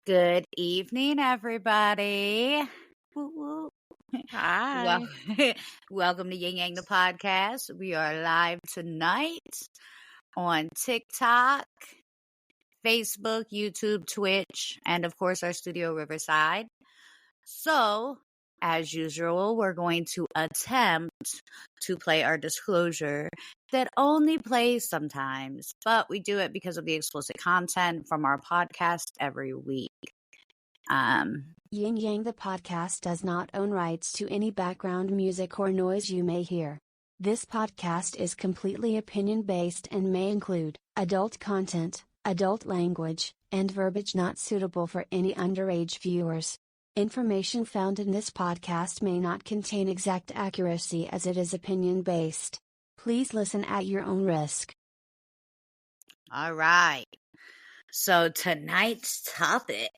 Good evening, everybody. Woo, woo. Well, Hi. welcome to Yin Yang the podcast. We are live tonight on TikTok, Facebook, YouTube, Twitch, and of course our studio Riverside. So, as usual, we're going to attempt to play our disclosure that only plays sometimes, but we do it because of the explicit content from our podcast every week. Yin Yang the podcast does not own rights to any background music or noise you may hear. This podcast is completely opinion-based and may include adult content, adult language, and verbiage not suitable for any underage viewers. Information found in this podcast may not contain exact accuracy as it is opinion-based. Please listen at your own risk. All right. So tonight's topic,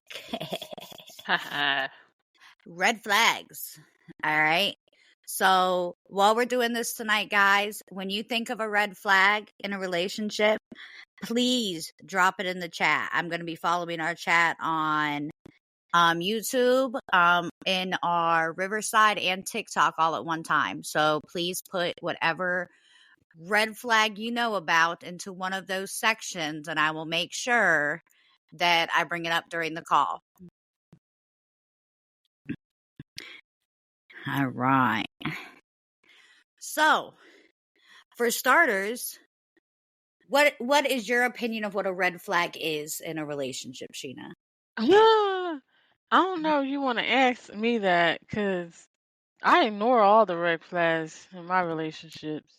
red flags. All right. So while we're doing this tonight, guys, when you think of a red flag in a relationship, please drop it in the chat. I'm going to be following our chat on YouTube, in our Riverside and TikTok all at one time. So please put whatever red flag you know about into one of those sections, and I will make sure that I bring it up during the call. All right. So, for starters, what is your opinion of what a red flag is in a relationship, Sheena? I don't know if you want to ask me that because I ignore all the red flags in my relationships.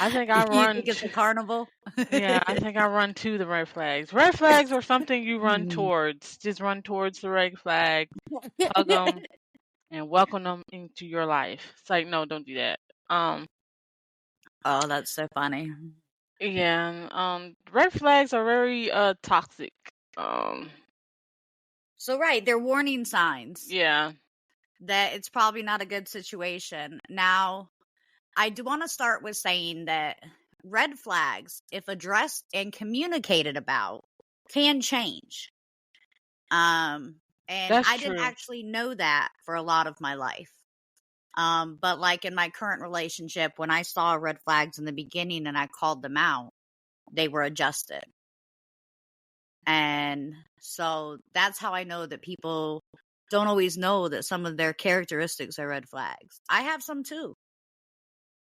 I think I You run. think it's a carnival? Yeah, I think I run to the red flags. Red flags are something you run towards. Just run towards the red flag, hug them, and welcome them into your life. It's like, no, don't do that. Oh, that's so funny. Yeah, red flags are very toxic. So right, they're warning signs. Yeah. That it's probably not a good situation. Now, I do want to start with saying that red flags, if addressed and communicated about, can change. And That's I true. didn't actually know that for a lot of my life. But like in my current relationship, when I saw red flags in the beginning and I called them out, they were adjusted. And so that's how I know that people don't always know that some of their characteristics are red flags. I have some too.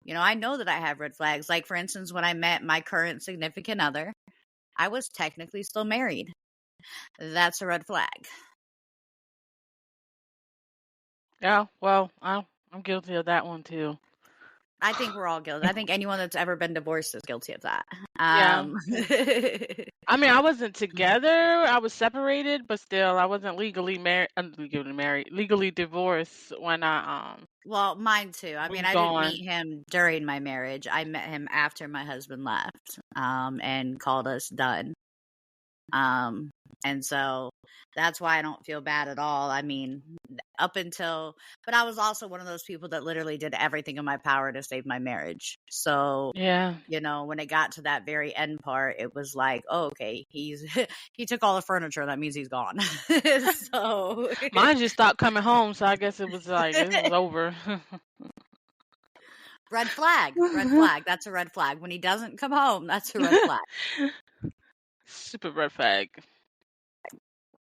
You know, I know that I have red flags. Like, for instance, when I met my current significant other, I was technically still married. That's a red flag. Yeah, well, I'm guilty of that one too. I think we're all guilty. I think anyone that's ever been divorced is guilty of that. Yeah. I mean, I wasn't together. I was separated, but still, I wasn't legally legally divorced when I Well, mine too. I mean, I gone. didn't meet him during my marriage. I met him after my husband left, and called us done. And so that's why I don't feel bad at all. I mean, but I was also one of those people that literally did everything in my power to save my marriage. So, yeah, you know, when it got to that very end part, it was like, oh, okay, he took all the furniture. That means he's gone. So mine just stopped coming home. So I guess it was like, it was over. Red flag. That's a red flag. When he doesn't come home, that's a red flag. Super red flag.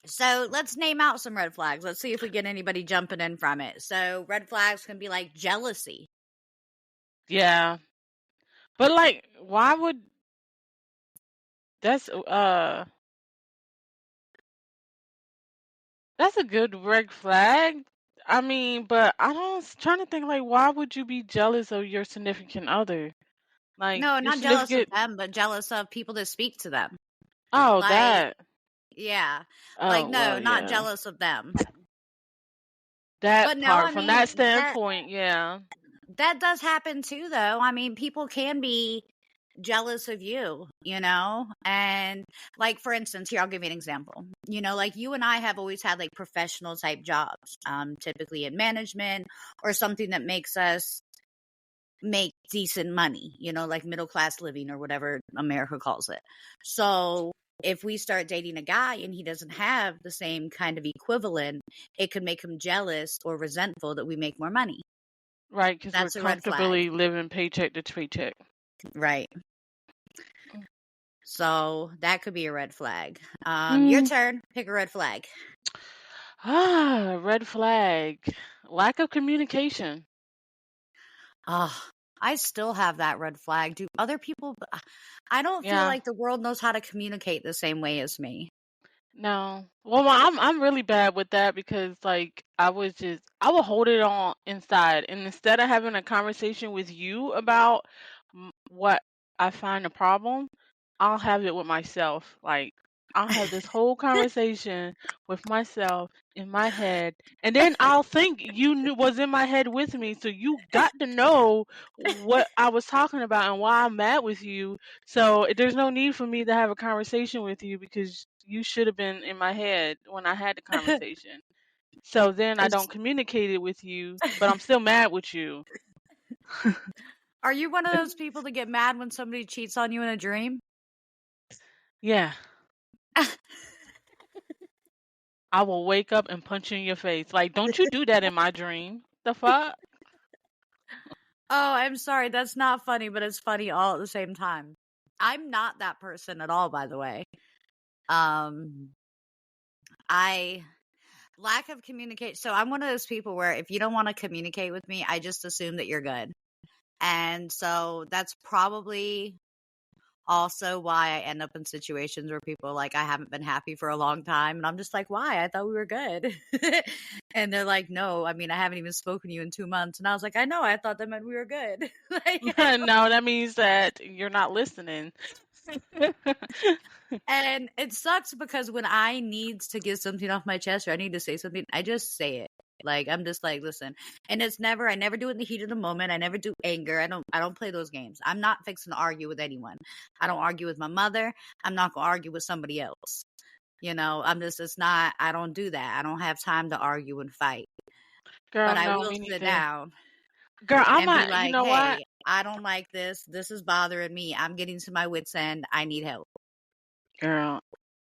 So let's name out some red flags. Let's see if we get anybody jumping in from it. So red flags can be like jealousy. Yeah. But like, why would that's a good red flag. I mean, but trying to think like, why would you be jealous of your significant other? Like, no, not jealous of them, but jealous of people that speak to them. Oh, like, that. Yeah. Oh, like, no, well, not yeah. jealous of them. That but part, no, from that standpoint, yeah. That does happen too, though. I mean, people can be jealous of you, you know? And like, for instance, here, I'll give you an example. You know, like you and I have always had like professional type jobs, typically in management or something that makes us make decent money, you know, like middle class living or whatever America calls it. So if we start dating a guy and he doesn't have the same kind of equivalent, it could make him jealous or resentful that we make more money. Right, because we're That's a red flag. comfortably living paycheck to paycheck. Right. So that could be a red flag. Your turn. Pick a red flag. Red flag. Lack of communication. Oh, I still have that red flag. Do other people? I don't feel Yeah. like the world knows how to communicate the same way as me. No. Well, I'm really bad with that because like I would hold it on inside, and instead of having a conversation with you about what I find a problem, I'll have it with myself. Like I'll have this whole conversation with myself in my head, and then I'll think was in my head with me, so you got to know what I was talking about and why I'm mad with you. So there's no need for me to have a conversation with you because you should have been in my head when I had the conversation. So then I don't communicate it with you, but I'm still mad with you. Are you one of those people that get mad when somebody cheats on you in a dream? Yeah. I will wake up and punch you in your face. Like, don't you do that in my dream. The fuck? Oh, I'm sorry. That's not funny, but it's funny all at the same time. I'm not that person at all, by the way. Lack of communication. So I'm one of those people where if you don't want to communicate with me, I just assume that you're good. And so that's probably also why I end up in situations where people are like, I haven't been happy for a long time. And I'm just like, why? I thought we were good. And they're like, no, I mean, I haven't even spoken to you in 2 months. And I was like, I know, I thought that meant we were good. No, that means that you're not listening. And it sucks because when I need to get something off my chest or I need to say something, I just say it. Like, I'm just like, listen. And I never do it in the heat of the moment. I never do anger. I don't play those games. I'm not fixing to argue with anyone. I don't argue with my mother. I'm not going to argue with somebody else. I don't do that. I don't have time to argue and fight. Girl, But I no, will me sit neither. down Girl, and be you like, know what? hey, I don't like this. This is bothering me. I'm getting to my wit's end. I need help. Girl,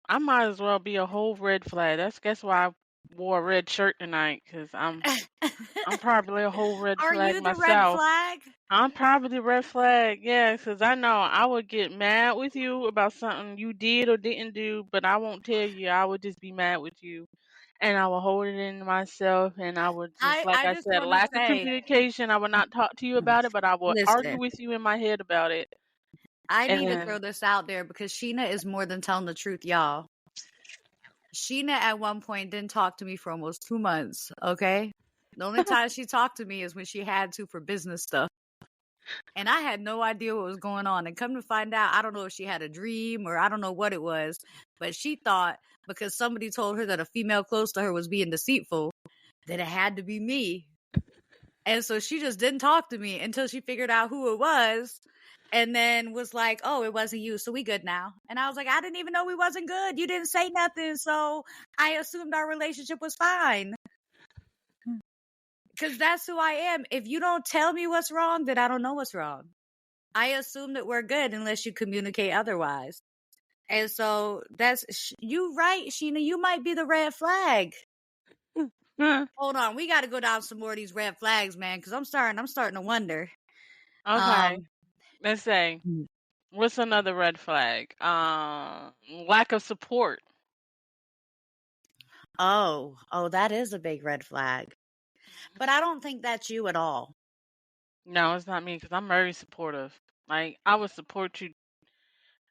I might as well be a whole red flag. Guess why I wore a red shirt tonight, because I'm probably a whole red Are flag you the red myself. flag? I'm probably the red flag, yeah, because I know I would get mad with you about something you did or didn't do, but I won't tell you. I would just be mad with you. And I will hold it in myself, and I would just, like I I just said, want to lack of say, communication. I would not talk to you about it, but I would argue listen, with you in my head about it. I And need to then, throw this out there because Sheena is more than telling the truth, y'all. Sheena at one point didn't talk to me for almost 2 months, okay? The only time she talked to me is when she had to for business stuff. And I had no idea what was going on. And come to find out, I don't know if she had a dream or I don't know what it was, but she thought because somebody told her that a female close to her was being deceitful, that it had to be me. And so she just didn't talk to me until she figured out who it was and then was like, oh, it wasn't you. So we good now. And I was like, I didn't even know we wasn't good. You didn't say nothing. So I assumed our relationship was fine. Because that's who I am. If you don't tell me what's wrong, then I don't know what's wrong. I assume that we're good unless you communicate otherwise. And so you right, Sheena. You might be the red flag. Hold on, we got to go down some more of these red flags, man. Because I'm starting to wonder. okay, let's say, what's another red flag? Lack of support. Oh, that is a big red flag. But I don't think that's you at all. No, it's not me, because I'm very supportive. Like, I would support you.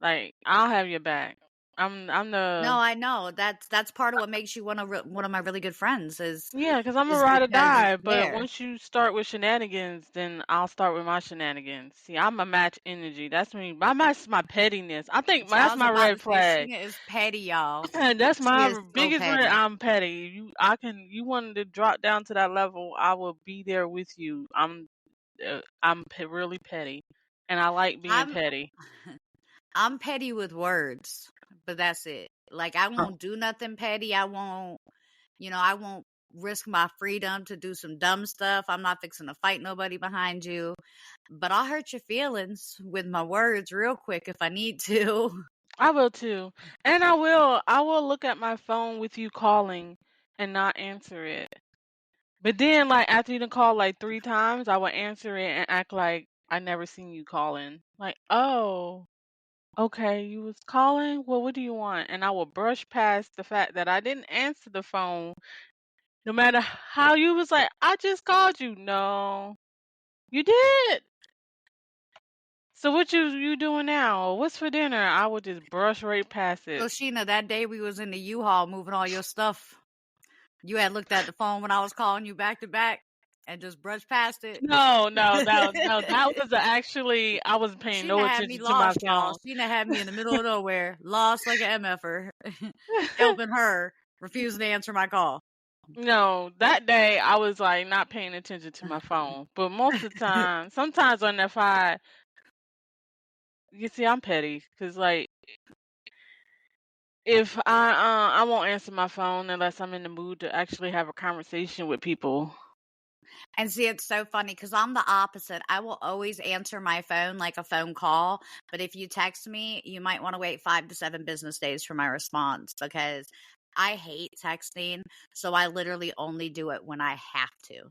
Like, I'll have your back. I'm the No, I know that's part of what makes you one of my really good friends Yeah, because I'm a is ride or because die. it's But there. once you start with shenanigans, then I'll start with my shenanigans. See, I'm a match energy. That's me. My match my pettiness. I think So I that's was my about red to say flag. Sheena is petty, y'all. That's She is my so biggest red. petty. I'm petty. You wanted to drop down to that level, I will be there with you. Really petty, and I like being I'm petty. I'm petty with words, but that's it. Like I won't do nothing petty. I won't risk my freedom to do some dumb stuff. I'm not fixing to fight nobody behind you, but I'll hurt your feelings with my words real quick if I need to. I will too. And I will look at my phone with you calling and not answer it. But then like after you done call like 3 times, I will answer it and act like I never seen you calling. Like, oh, okay, you was calling? Well, what do you want? And I will brush past the fact that I didn't answer the phone. No matter how you was like, I just called you. No, you did. So what you doing now? What's for dinner? I would just brush right past So it. Sheena, that day we was in the U-Haul moving all your stuff. You had looked at the phone when I was calling you back to back and just brushed past it. No, no, no. That was actually I wasn't paying Sheena no had me attention to my lost, y'all. phone. Sheena had me in the middle of nowhere, lost like an MFer, helping her, refusing to answer my call. No, that day I was like not paying attention to my phone. But most of the time, sometimes when if you see, I'm petty because like if I won't answer my phone unless I'm in the mood to actually have a conversation with people. And see, it's so funny because I'm the opposite. I will always answer my phone like a phone call. But if you text me, you might want to wait 5 to 7 business days for my response because I hate texting. So I literally only do it when I have to.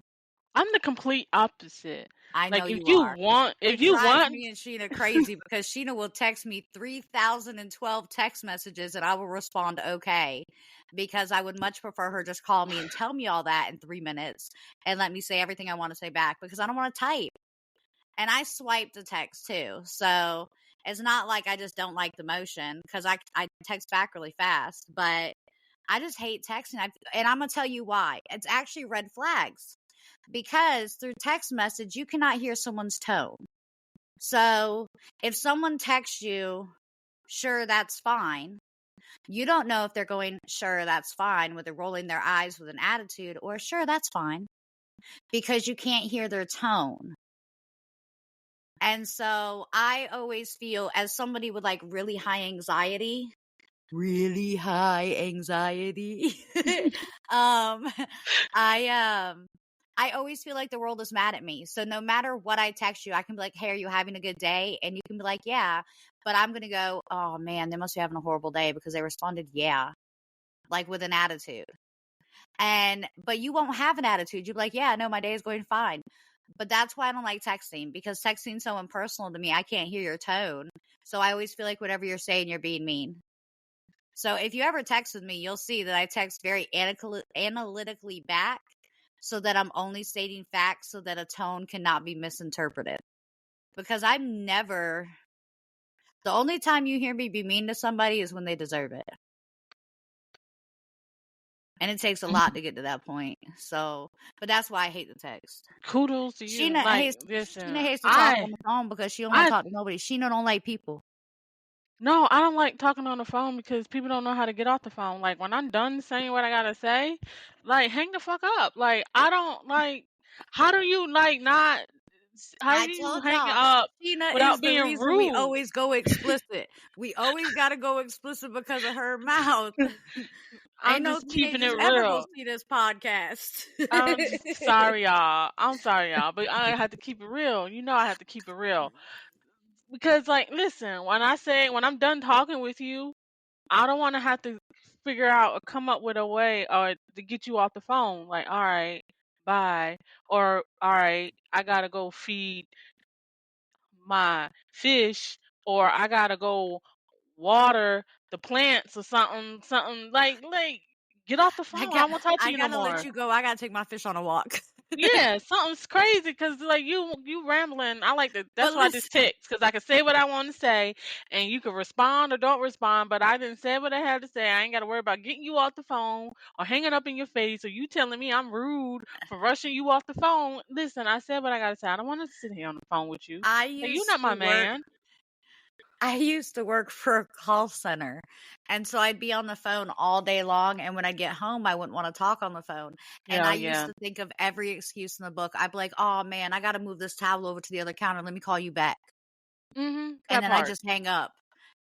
I'm the complete opposite. I know Like you are. if It you drives want, me and Sheena crazy because Sheena will text me 3,012 text messages and I will respond okay because I would much prefer her just call me and tell me all that in 3 minutes and let me say everything I want to say back because I don't want to type. And I swipe the text too. So it's not like I just don't like the motion because I text back really fast, but I just hate texting. And I'm going to tell you why. It's actually red flags because through text message, you cannot hear someone's tone. So if someone texts you, sure, that's fine. You don't know if they're going, sure, that's fine, with rolling their eyes with an attitude, or sure, that's fine, because you can't hear their tone. And so I always feel as somebody with like really high anxiety, um, I always feel like the world is mad at me. So no matter what I text you, I can be like, hey, are you having a good day? And you can be like, yeah. But I'm going to go, oh man, they must be having a horrible day because they responded, yeah, like with an attitude. But you won't have an attitude. You'll be like, yeah, no, my day is going fine. But that's why I don't like texting because texting's so impersonal to me. I can't hear your tone. So I always feel like whatever you're saying, you're being mean. So if you ever text with me, you'll see that I text very analytically back so that I'm only stating facts so that a tone cannot be misinterpreted. Because I'm never, the only time you hear me be mean to somebody is when they deserve it. And it takes a lot to get to that point. So, but that's why I hate the text. kudos to you. Sheena Like, hates, listen, Sheena hates to talk on the phone because she don't want to I talk to nobody. Sheena don't like people. no, I don't like talking on the phone because people don't know how to get off the phone. Like when I'm done saying what I gotta say, like hang the fuck up. Like I don't like. How do you like not? How I do you told hang y'all, up Sheena without is the being reason we rude? always go explicit. We always got to go explicit because of her mouth. Ain't I'm no just keeping it teenagers ever gonna real. see this podcast. I'm just sorry, y'all. I'm sorry, y'all, but I have to keep it real. You know, I have to keep it real because, like, listen, when I'm done talking with you, I don't want to have to figure out or come up with a way or to get you off the phone. Like, all right, bye, or all right, I gotta go feed my fish, or I gotta go water the plants or something like. Get off the I phone. I got, won't talk to I you no gotta let more. you go. I gotta take my fish on a walk. Yeah, something's crazy because like you rambling. I like to. But That's why I just listen, text because I can say what I want to say, and you can respond or don't respond. But I didn't say what I had to say. I ain't got to worry about getting you off the phone or hanging up in your face or you telling me I'm rude for rushing you off the phone. Listen, I said what I got to say. I don't want to sit here on the phone with you. I Like, you're used not to my work. man. I used to work for a call center. And so I'd be on the phone all day long. And when I get home, I wouldn't want to talk on the phone. And Yeah, I used yeah. to think of every excuse in the book. I'd be like, oh man, I got to move this towel over to the other counter. Let me call you back. And That then I part. just hang up.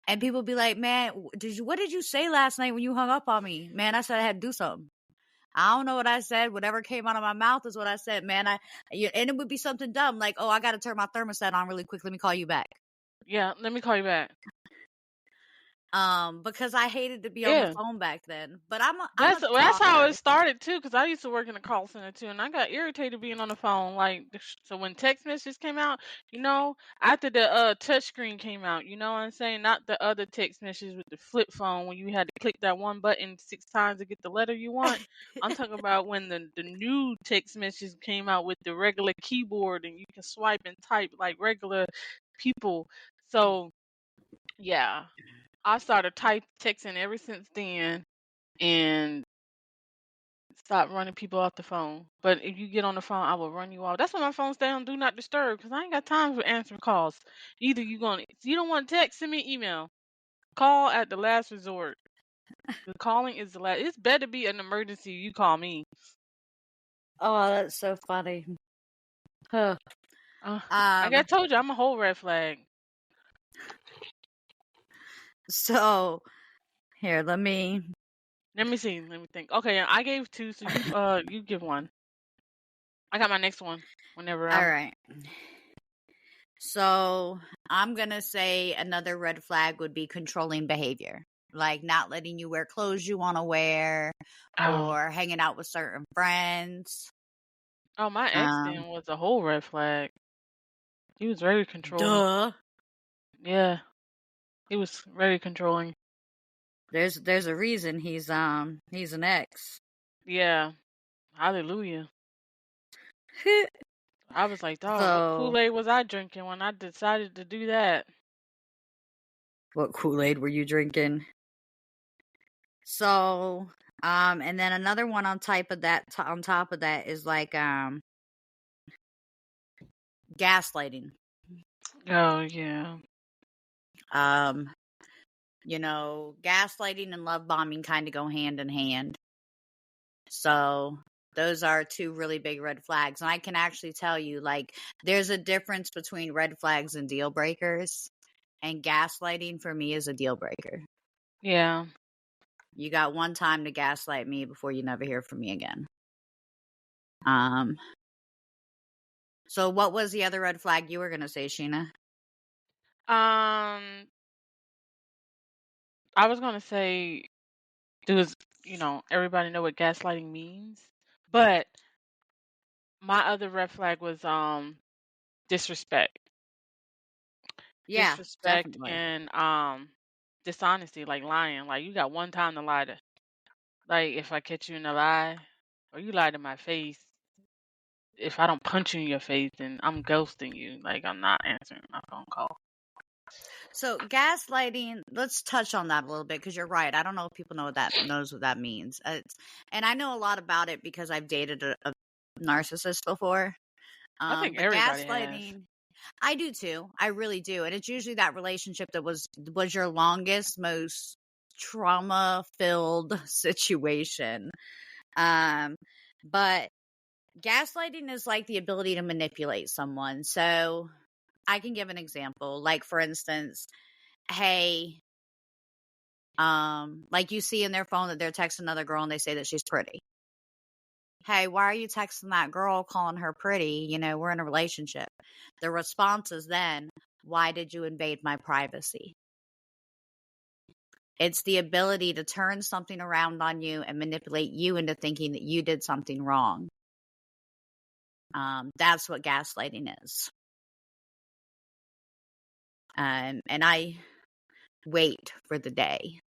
And people be like, man, what did you say last night when you hung up on me? Man, I said I had to do something. I don't know what I said. Whatever came out of my mouth is what I said, man. And it would be something dumb like, oh, I got to turn my thermostat on really quick. Let me call you back. Yeah, let me call you back. because I hated to be on the Yeah. phone back then. But I'm a That's how talker. it started too, because I used to work in a call center too, and I got irritated being on the phone. Like, so when text messages came out, after the touch screen came out, you know what I'm saying? Not the other text messages with the flip phone when you had to click that one button 6 times to get the letter you want. I'm talking about when the new text messages came out with the regular keyboard and you can swipe and type like regular people. So yeah, I started texting ever since then and stop running people off the phone. But if you get on the phone, I will run you off. That's why my phone stay on do not disturb because I ain't got time for answering calls. Either you don't want to text, send me an email. Call at the last resort. The calling is the last. It's better be an emergency. You call me. Oh, that's so funny. Huh. Like I told you, I'm a whole red flag. So here, let me see. Let me think. Okay, I gave 2, so you give 1. I got my next one whenever All I'm. right. So I'm gonna say another red flag would be controlling behavior, like not letting you wear clothes you want to wear, or hanging out with certain friends. Oh, my ex then was a whole red flag. He was very controlling. Duh. Yeah, he was very controlling. There's a reason he's an ex. Yeah, hallelujah. I was like, dog, what So Kool-Aid was I drinking when I decided to do that? what Kool-Aid were you drinking? So, and then another one on top of that is like gaslighting. Oh yeah. Gaslighting and love bombing kind of go hand in hand. So those are 2 really big red flags. And I can actually tell you, like, there's a difference between red flags and deal breakers. And gaslighting for me is a deal breaker. Yeah. You got one time to gaslight me before you never hear from me again. So what was the other red flag you were going to say, Sheena? I was gonna say, everybody know what gaslighting means, but my other red flag was disrespect. Yeah, Disrespect definitely. and dishonesty, like lying. Like you got one time to lie to. Like if I catch you in a lie, or you lie to my face, if I don't punch you in your face, then I'm ghosting you. Like I'm not answering my phone call. So gaslighting, let's touch on that a little bit because you're right. I don't know if people knows what that means. And I know a lot about it because I've dated a narcissist before. I think But everybody has. gaslighting, I do too. I really do. And it's usually that relationship that was your longest, most trauma-filled situation. But gaslighting is like the ability to manipulate someone. So I can give an example. Like for instance, hey, like you see in their phone that they're texting another girl and they say that she's pretty. Hey, why are you texting that girl calling her pretty? We're in a relationship. The response is then, why did you invade my privacy? It's the ability to turn something around on you and manipulate you into thinking that you did something wrong. That's what gaslighting is. And I wait for the day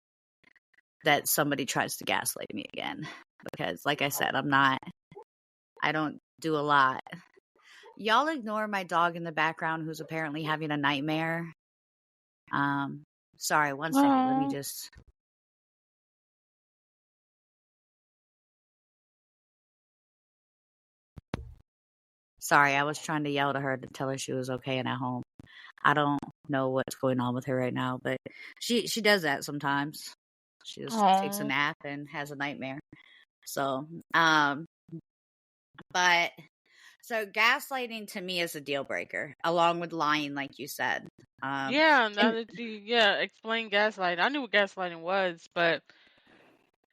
that somebody tries to gaslight me again. Because, like I said, I don't do a lot. Y'all ignore my dog in the background who's apparently having a nightmare. Sorry, one second. Let me just. Sorry, I was trying to yell to her to tell her she was okay and at home. I don't know what's going on with her right now, but she does that sometimes. She just takes a nap and has a nightmare. So, but so gaslighting to me is a deal breaker, along with lying, like you said. Yeah, now that you explain gaslighting. I knew what gaslighting was, but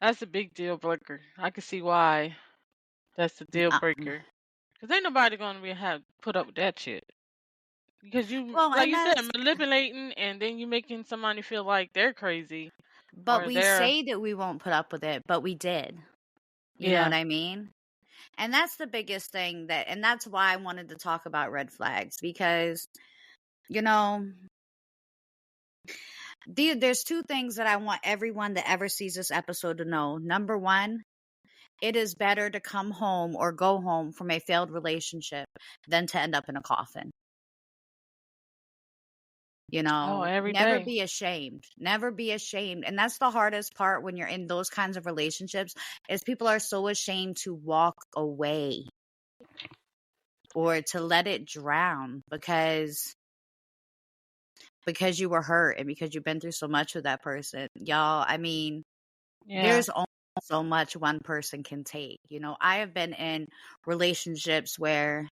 that's a big deal breaker. I can see why that's a deal breaker. Cause ain't nobody gonna have put up with that shit. Because you, Well, like and you said, that's, manipulating, and then you making somebody feel like they're crazy but or we they're, say that we won't put up with it, but we did. You know what yeah. I mean? And that's the biggest thing and that's why I wanted to talk about red flags because, you know, there's two things that I want everyone that ever sees this episode to know. Number one, it is better to come home or go home from a failed relationship than to end up in a coffin. You Oh, know, every never day. be ashamed. Never be ashamed. And that's the hardest part when you're in those kinds of relationships is people are so ashamed to walk away or to let it drown because you were hurt and because you've been through so much with that person. Y'all, I mean, Yeah. there's only so much one person can take. You know, I have been in relationships where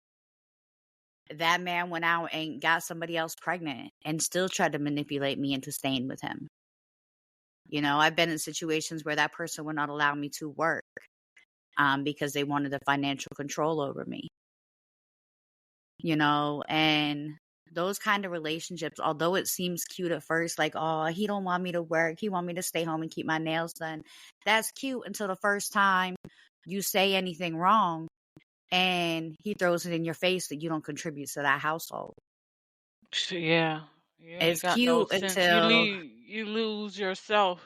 that man went out and got somebody else pregnant and still tried to manipulate me into staying with him. You know, I've been in situations where that person would not allow me to work because they wanted the financial control over me. You know, and those kind of relationships, although it seems cute at first, like, oh, he don't want me to work, he want me to stay home and keep my nails done. That's cute until the first time you say anything wrong and he throws it in your face that you don't contribute to that household. Yeah. You ain't It's got no cute sense. You until lose yourself.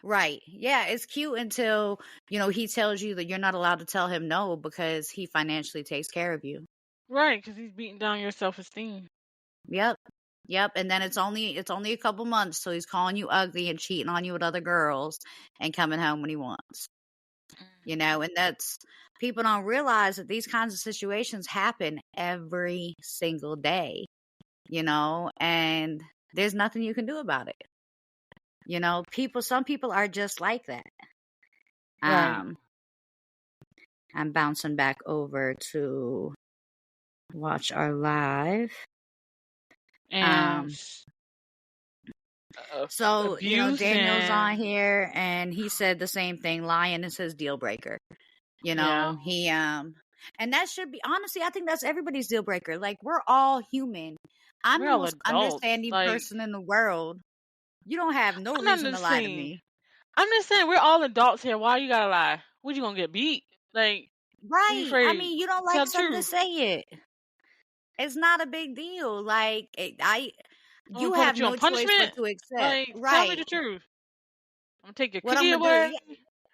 right. Yeah, it's cute until, you know, he tells you that you're not allowed to tell him no because he financially takes care of you. Right, because he's beating down your self-esteem. Yep. Yep. And then it's only a couple months, so he's calling you ugly and cheating on you with other girls and coming home when he wants. You know, and that's people don't realize that these kinds of situations happen every single day, you know, and there's nothing you can do about it. You know, some people are just like that. Right. I'm bouncing back over to watch our live. And So, you know, abuse Daniel's on and here and he said the same thing. Lying is his deal breaker. You yeah, know, and that should be, honestly, I think that's everybody's deal breaker. Like, we're all human. I'm we're the all most adults. understanding Like, person in the world. You don't have no I'm not reason to just lie to saying. me. I'm just saying we're all adults here. Why you gotta lie? What, you gonna get beat? Like, what, you Right. I afraid? mean, you don't Tell like the something, truth. say it. It's not a big deal. Like, I'm gonna you have put you on no choice but punishment. to accept. Like, tell me Right. the truth. I'm gonna take your What I'm kitty gonna do, away.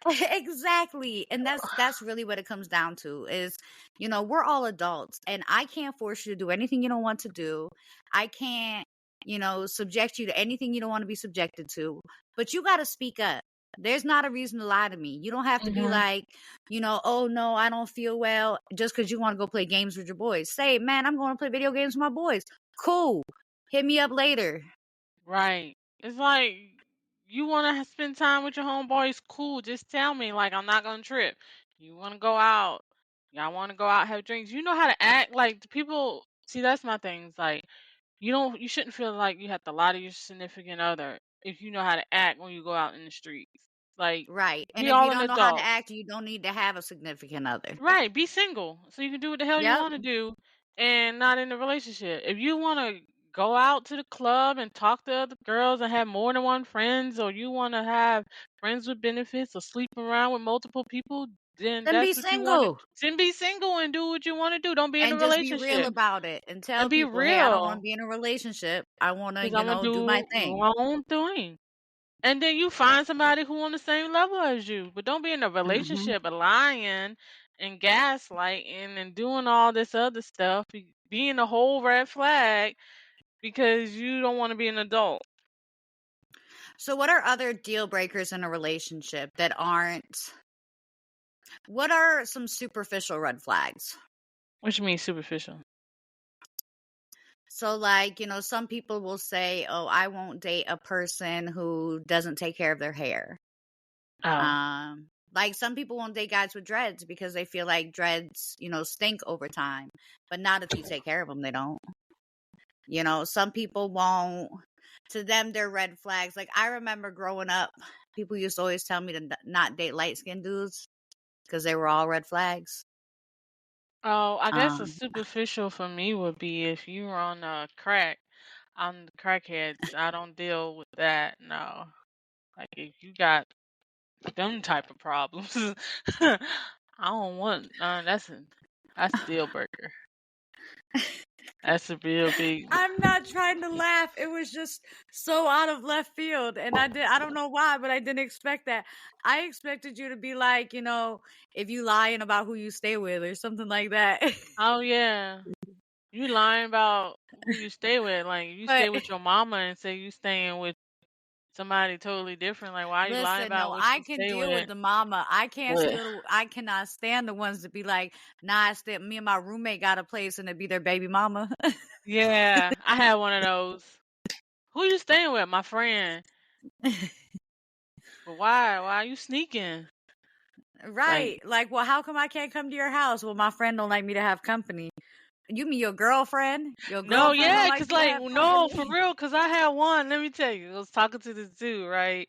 yeah. Exactly. And that's really what it comes down to is, you know, we're all adults and I can't force you to do anything you don't want to do. I can't, you know, subject you to anything you don't want to be subjected to, but you got to speak up. There's not a reason to lie to me. You don't have to be Hmm. like, you know, oh no, I don't feel well just because you want to go play games with your boys. Say, man, I'm going to play video games with my boys. Cool. Hit me up later. Right. It's like, you want to spend time with your homeboys? Cool. Just tell me. Like, I'm not gonna trip. You want to go out? Y'all want to go out, have drinks? You know how to act. Like, the people. See, that's my thing. It's like, you shouldn't feel like you have to lie to your significant other if you know how to act when you go out in the streets. Like, Right. And we if you all an don't know how to adult. act, you don't need to have a significant other. Right, be single so you can do what the hell you Yep. want to do and not in a relationship. If you want to go out to the club and talk to other girls and have more than one friends, or you want to have friends with benefits or sleep around with multiple people, then Then be that's what you want to. single Then be single and do what you want to do. Don't be in a and just be real relationship about it and tell and be people, hey, I don't want to real, be in a relationship. I want to, because you I'm gonna know, do my do thing. my own thing. And then you find somebody who on the same level as you. But don't be in a Hmm. relationship lying and gaslighting and doing all this other stuff, being a whole red flag because you don't want to be an adult. So, what are other deal breakers in a relationship that aren't? What are some superficial red flags? What you mean superficial? So, like, you know, some people will say, oh, I won't date a person who doesn't take care of their hair. Oh. Like some people won't date guys with dreads because they feel like dreads, you know, stink over time. But not if you take care of them, they don't. You know, some people won't. To them, they're red flags. Like I remember growing up, people used to always tell me to not date light skinned dudes because they were all red flags. Oh, I guess a Um, superficial for me would be if you were on crack. I'm the crackheads. I don't deal with that. No. Like if you got them type of problems, I don't want. That's a deal breaker. That's a real big. I'm not trying to laugh. It was just so out of left field. And I don't know why, but I didn't expect that. I expected you to be like, if you lying about who you stay with or something like that. Oh yeah, you lying about who you stay with. Like if you stay But with your mama and say you staying with somebody totally different. Like why you lying listen, about no, what I you can stay deal with with? the mama. But I cannot stand the ones that be like, nah, me and my roommate got a place and it be their baby mama. yeah, I had one of those. Who you staying with? My friend. But why? Why are you sneaking? Like Right. Like, well, how come I can't come to your house? Well, my friend don't like me to have company. You mean your girlfriend? Your no, girlfriend don't yeah, like cause you to like have no, for company? real, cause I had one. Let me tell you, I was talking to this dude, right?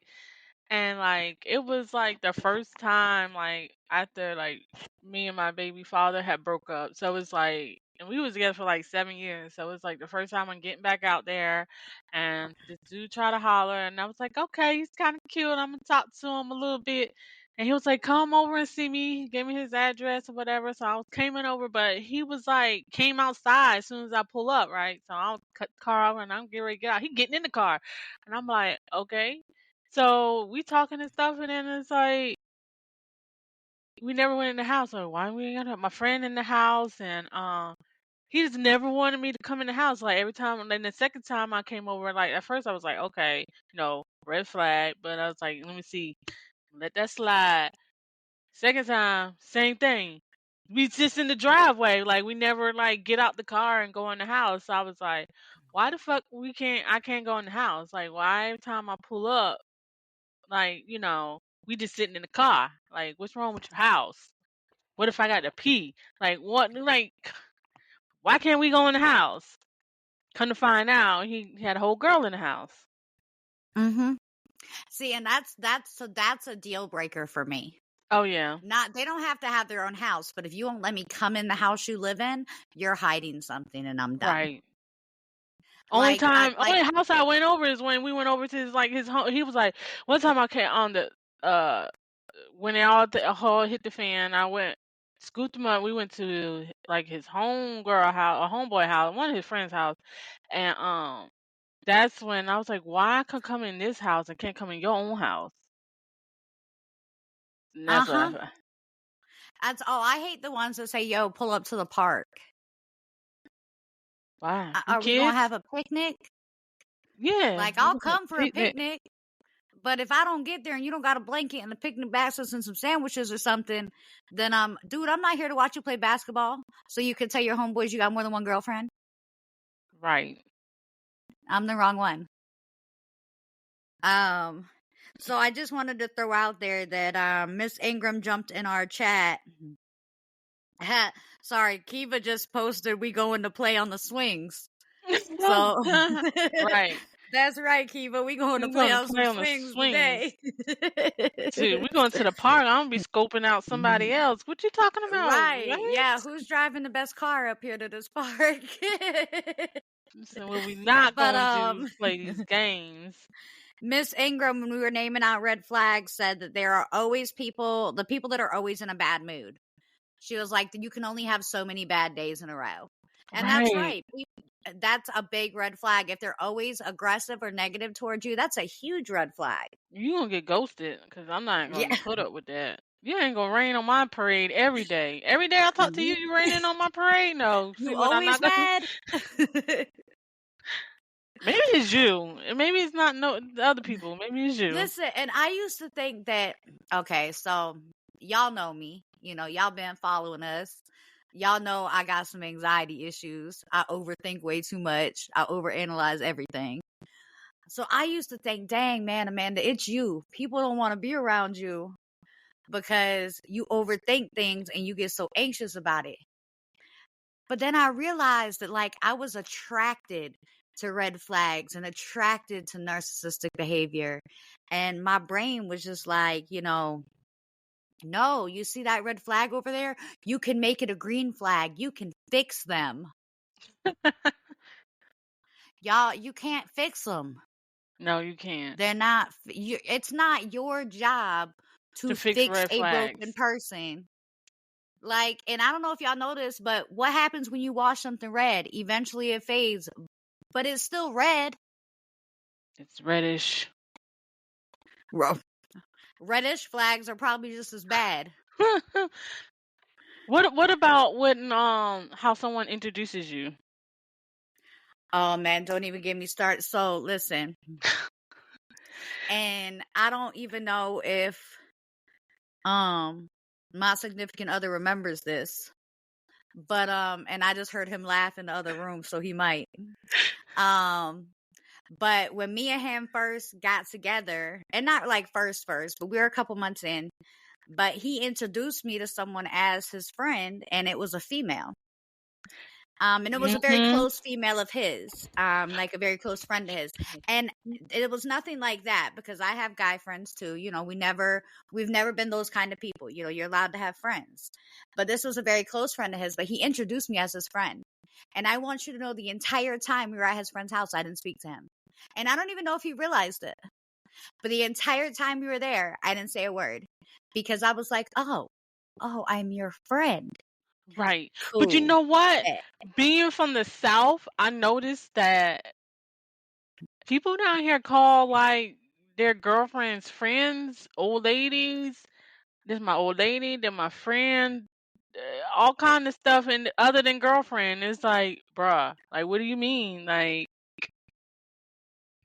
And like it was like the first time like after like me and my baby father had broke up. So it's like and we was together for like 7 years. So it's like the first time I'm getting back out there and this dude tried to holler and I was like, okay, he's kinda cute. I'm gonna talk to him a little bit. And he was like, come over and see me. He gave me his address or whatever. So I was came in over, but he was like came outside as soon as I pull up, right? So I'll cut the car over and I'm getting ready to get out. He getting in the car. And I'm like, okay. So we talking and stuff, and then it's like we never went in the house. Like, why we ain't got my friend in the house? And he just never wanted me to come in the house. Like every time, and then the second time I came over, like at first I was like, okay, red flag. But I was like, let me see, let that slide. Second time, same thing. We just in the driveway, like we never like get out the car and go in the house. So I was like, why the fuck I can't go in the house? Like why every time I pull up? Like, we just sitting in the car. Like, what's wrong with your house? What if I got to pee? Like, what? Like, why can't we go in the house? Come to find out, he had a whole girl in the house. Mm-hmm. See, and that's a deal breaker for me. Oh yeah, They don't have to have their own house, but if you won't let me come in the house you live in, you're hiding something, and I'm done. right. Only Like, house I went over is when we went over to his home. He was like, one time I came on the when they all hit the fan, I went scooped him up. We went to like his homegirl house, a homeboy house, one of his friends' house, and that's when I was like, why I could come in this house and can't come in your own house? And that's what uh-huh. I hate the ones that say, "Yo, pull up to the park." why? You Are we gonna kids? have a picnic? Yeah. Like, I'll come for a Picnic. picnic, but if I don't get there and you don't got a blanket and a picnic basket and some sandwiches or something, then dude, I'm not here to watch you play basketball. So you can tell your homeboys you got more than one girlfriend. Right. I'm the wrong one. So I just wanted to throw out there that Miss Ingram jumped in our chat. Sorry, Kiva just posted we going to play on the swings. So Right. that's right, Kiva. We going to We're play gonna on some play on the swings swings. today. Dude, we're going to the park. I'm gonna be scoping out somebody else. What you talking about? Right. Right? Yeah, who's driving the best car up here to this park? So well, we not But going to play these games. Miss Ingram, when we were naming out red flags, said that there are always the people that are always in a bad mood. She was like, you can only have so many bad days in a row. And that's Right. right. That's a big red flag. If they're always aggressive or negative towards you, that's a huge red flag. You gonna get ghosted because I'm not Yeah. gonna put up with that. You ain't gonna rain on my parade every day. Every day I talk to you, you raining on my parade? No. See You what I'm always not gonna mad? maybe it's you. Maybe it's not the other people. Maybe it's you. Listen, and I used to think that, okay, so y'all know me. Y'all been following us. Y'all know I got some anxiety issues. I overthink way too much. I overanalyze everything. So I used to think, dang, man, Amanda, it's you. People don't want to be around you because you overthink things and you get so anxious about it. But then I realized that, like, I was attracted to red flags and attracted to narcissistic behavior. And my brain was just like, No, you see that red flag over there? You can make it a green flag. You can fix them. Y'all, you can't fix them. No, you can't. They're not, it's not your job To to fix fix red a broken flags. person. Like, and I don't know if y'all know this, but what happens when you wash something red? Eventually it fades, but it's still red. It's reddish. Reddish flags are probably just as bad. What about when how someone introduces you? Oh man, don't even get me started. So listen, and I don't even know if my significant other remembers this, but and I just heard him laugh in the other room, so he might. But when me and him first got together, and not like first, but we were a couple months in, but he introduced me to someone as his friend, and it was a female. And it was a very close female of his, like a very close friend of his. And it was nothing like that because I have guy friends too. You know, we've never been those kind of people. You know, you're allowed to have friends. But this was a very close friend of his, but he introduced me as his friend. And I want you to know the entire time we were at his friend's house, I didn't speak to him. And I don't even know if he realized it. But the entire time we were there, I didn't say a word because I was like, oh, I'm your friend. Right. Cool. But you know what? Being from the South, I noticed that people down here call like their girlfriends friends, old ladies. This is my old lady, then my friend, all kind of stuff, and other than girlfriend, it's like, bruh, like, what do you mean? Like,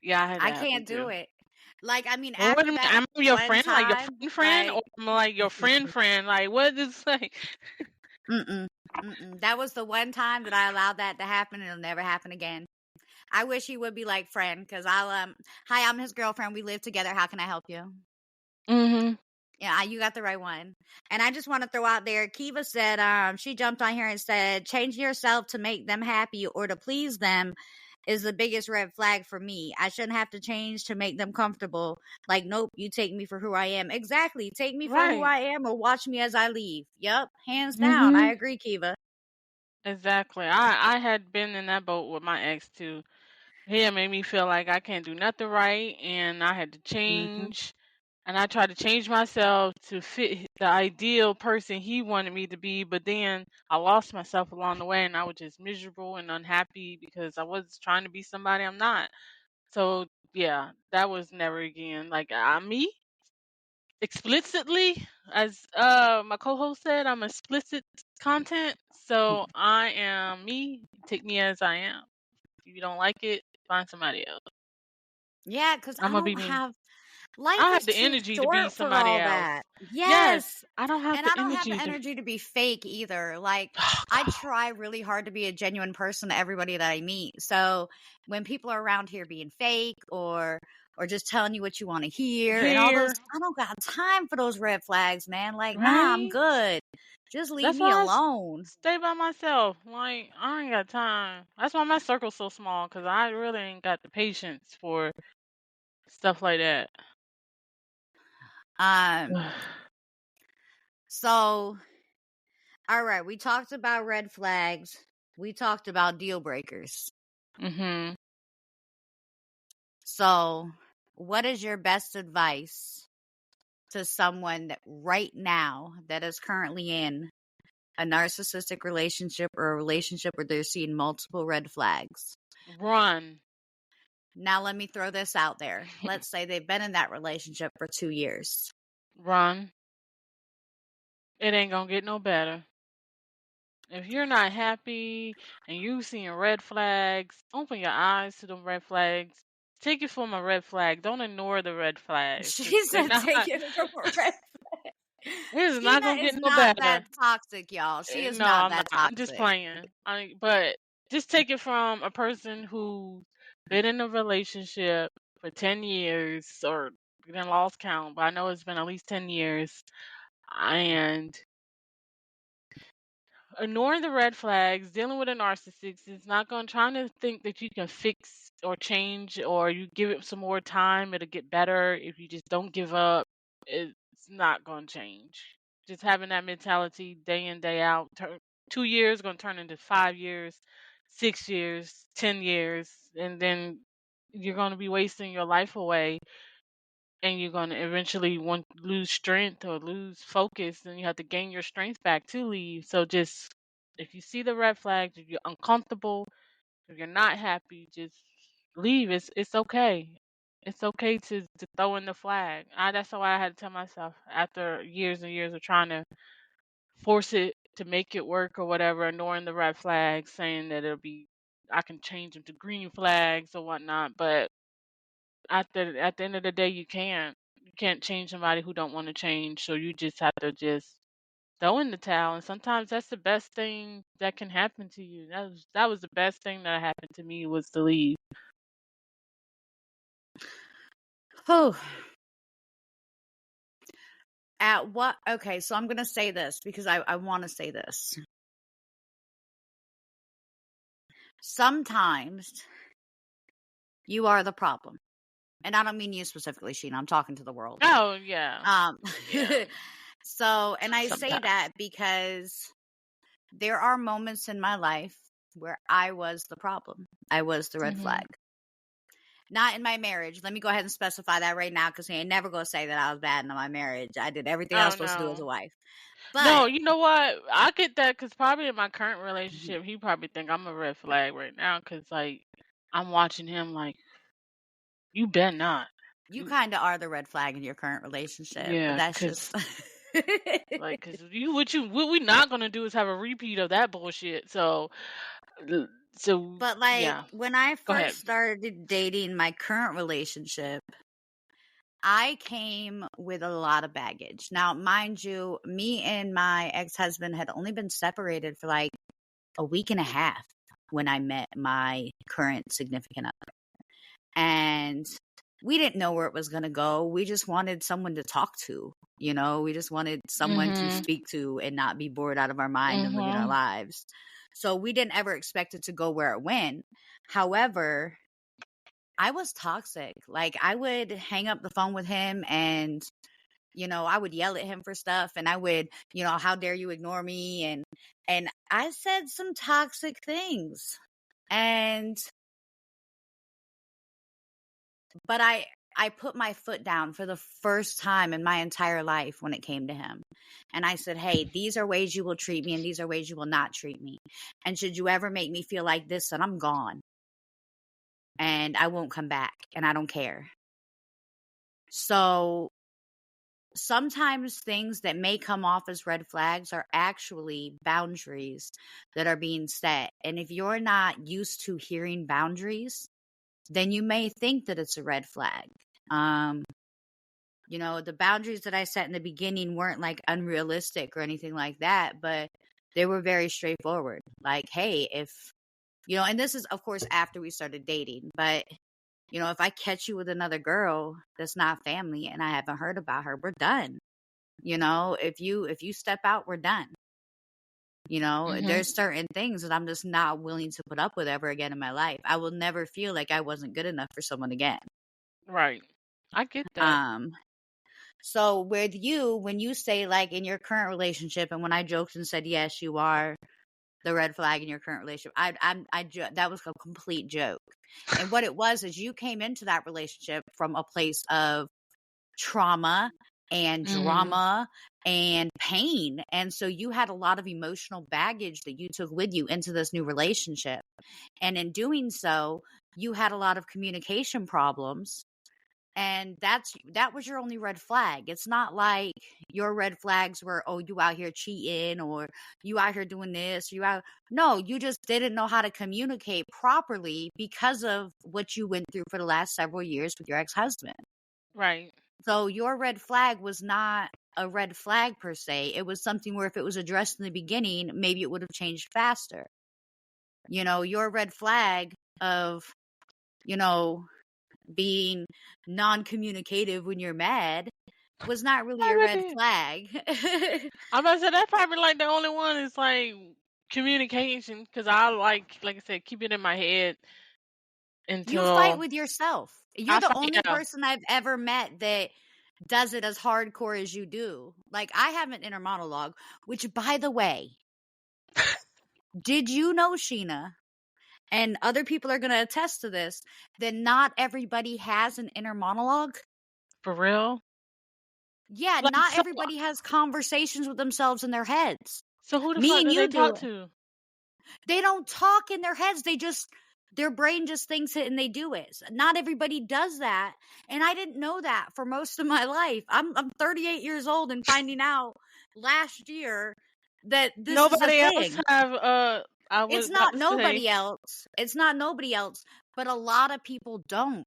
yeah, I had I that happen can't do too. it. Like, I mean, Well, what do after you mean? that I'm your one friend, like your time, friend, or I'm like your friend. Like, what is like? That was the one time that I allowed that to happen, and it'll never happen again. I wish he would be like friend, because I'll hi, I'm his girlfriend. We live together. How can I help you? Mm-hmm. Yeah, you got the right one. And I just want to throw out there, Kiva said, she jumped on here and said, change yourself to make them happy or to please them is the biggest red flag for me. I shouldn't have to change to make them comfortable. Like, nope, you take me for who I am. Exactly. Take me for who Right. I am or watch me as I leave. Yep. Hands down. I agree, Kiva. Exactly. I had been in that boat with my ex too. He had made me feel like I can't do nothing right, and I had to change. And I tried to change myself to fit the ideal person he wanted me to be, but then I lost myself along the way, and I was just miserable and unhappy because I was trying to be somebody I'm not. So yeah, that was never again. Like me explicitly, as my co-host said, I'm explicit content. So I am me. Take me as I am. If you don't like it, find somebody else. Yeah, because I'm I gonna be don't me. have I life don't have is the too energy to be short for somebody all else. that. Yes, Yes. I don't have And the I don't have the energy to. energy to be fake either. Like, Oh, I God. try really hard to be a genuine person to everybody that I meet. So when people are around here being fake or just telling you what you want to hear and all those, Here, I don't got time for those red flags, man. Like, nah, I'm right? good. Just leave That's me why alone. stay by myself. Like I ain't got time. That's why my circle's so small, cause I really ain't got the patience for stuff like that. Um, so all right, we talked about red flags. We talked about deal breakers. Mhm. So, what is your best advice to someone that right now that is currently in a narcissistic relationship or a relationship where they're seeing multiple red flags? Run. Now, let me throw this out there. Let's say they've been in that relationship for 2 years. Run. It ain't gonna get no better. If you're not happy and you seeing red flags, open your eyes to the red flags. Take it from a red flag. Don't ignore the red flags, cause She they're said, not. take it from a red flag. It's not Sheena gonna is get no not that better. toxic, y'all. She is No, not I'm not. that I'm just toxic. playing. But just take it from a person who's been in a relationship for 10 years, or we didn't lost count, but I know it's been at least 10 years. And ignoring the red flags, dealing with a narcissist is not going to trying to think that you can fix or change, or you give it some more time, it'll get better. If you just don't give up, it's not going to change. Just having that mentality day in, day out. 2 years going to turn into 5 years, 6 years, 10 years, and then you're going to be wasting your life away, and you're going to eventually want lose strength or lose focus, and you have to gain your strength back to leave. So just if you see the red flags, if you're uncomfortable, if you're not happy, just leave. It's okay. It's okay to throw in the flag. That's why I had to tell myself after years and years of trying to force it to make it work or whatever, ignoring the red flags, saying that I can change them to green flags or whatnot. But at the end of the day, you can't change somebody who don't want to change. So you just have to just throw in the towel. And sometimes that's the best thing that can happen to you. That was the best thing that happened to me, was to leave. Oh. Okay, so I'm going to say this because I want to say this. Sometimes you are the problem. And I don't mean you specifically, Sheena. I'm talking to the world. Oh, yeah. Yeah. So, and I say Sometimes. that because there are moments in my life where I was the problem. I was the red flag. Not in my marriage. Let me go ahead and specify that right now, because he ain't never going to say that I was bad in my marriage. I did everything I was supposed to do as a wife. But no, you know what? I get that, because probably in my current relationship, he probably think I'm a red flag right now, because like I'm watching him like, you better not. You kind of are the red flag in your current relationship. Yeah, But that's because just like, because what we not gonna do is have a repeat of that bullshit. So But like, yeah. when I Go ahead. first started dating my current relationship, I came with a lot of baggage. Now, mind you, me and my ex-husband had only been separated for like a week and a half when I met my current significant other. And we didn't know where it was going to go. We just wanted someone to talk to, you know, we just wanted someone to speak to and not be bored out of our mind and living our lives. So we didn't ever expect it to go where it went. However, I was toxic. Like, I would hang up the phone with him and, you know, I would yell at him for stuff, and I would, you know, how dare you ignore me? And I said some toxic things. But I put my foot down for the first time in my entire life when it came to him. And I said, hey, these are ways you will treat me, and these are ways you will not treat me. And should you ever make me feel like this, then I'm gone. And I won't come back, and I don't care. So sometimes things that may come off as red flags are actually boundaries that are being set. And if you're not used to hearing boundaries, then you may think that it's a red flag. You know, the boundaries that I set in the beginning weren't like unrealistic or anything like that, but they were very straightforward. Like, hey, if, you know, and this is, of course, after we started dating, but, you know, if I catch you with another girl that's not family and I haven't heard about her, we're done. You know, if you step out, we're done. You know, there's certain things that I'm just not willing to put up with ever again in my life. I will never feel like I wasn't good enough for someone again. Right. I get that. So with you, when you say like in your current relationship, and when I joked and said, yes, you are the red flag in your current relationship, that was a complete joke. And what it was is you came into that relationship from a place of trauma and drama and pain. And so you had a lot of emotional baggage that you took with you into this new relationship. And in doing so, you had a lot of communication problems. And that was your only red flag. It's not like your red flags were, oh, you out here cheating, or you out here doing this, no, you just didn't know how to communicate properly because of what you went through for the last several years with your ex-husband. Right. So your red flag was not a red flag per se. It was something where if it was addressed in the beginning, maybe it would have changed faster. You know, your red flag of, you know, being non-communicative when you're mad was not really a red flag. I'm about to say that's probably like the only one is like communication, because I like I said, keep it in my head until You fight with yourself. You're the only yeah. person I've ever met that does it as hardcore as you do. Like, I have an inner monologue, which, by the way, did you know, Sheena, and other people are going to attest to this, that not everybody has an inner monologue? For real? Yeah, Like, not so, everybody has conversations with themselves in their heads. so who the Me fuck and do they you do talk it. to? They don't talk in their heads. Their brain just thinks it and they do it. Not everybody does that. And I didn't know that for most of my life. I'm 38 years old and finding out last year that this is a Nobody else thing. have, I was It's about not to nobody say. else. It's not nobody else, but a lot of people don't.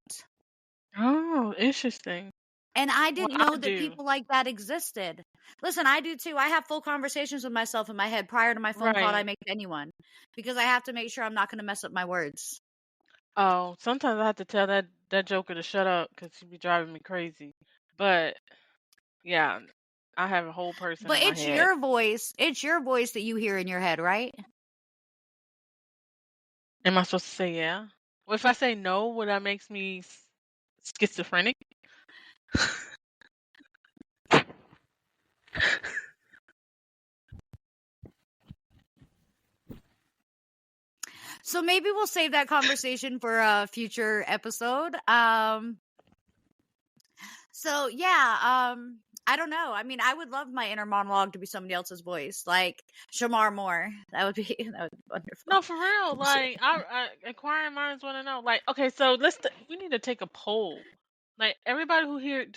Oh, interesting. And I Well, didn't I know that do. people like that existed. Listen, I do too. I have full conversations with myself in my head prior to my phone call I Right. make to anyone because I have to make sure I'm not going to mess up my words. Oh, sometimes I have to tell that joker to shut up because she be driving me crazy. But yeah, I have a whole person But in my it's head. your voice. It's your voice that you hear in your head, right? Am I supposed to say yeah? Well, if I say no, would that makes me schizophrenic? So maybe we'll save that conversation for a future episode. So yeah, I don't know. I mean, I would love my inner monologue to be somebody else's voice, like Shamar Moore. That would be wonderful. No, for real. Like, inquiring minds want to know. Like, okay, so we need to take a poll. Like, everybody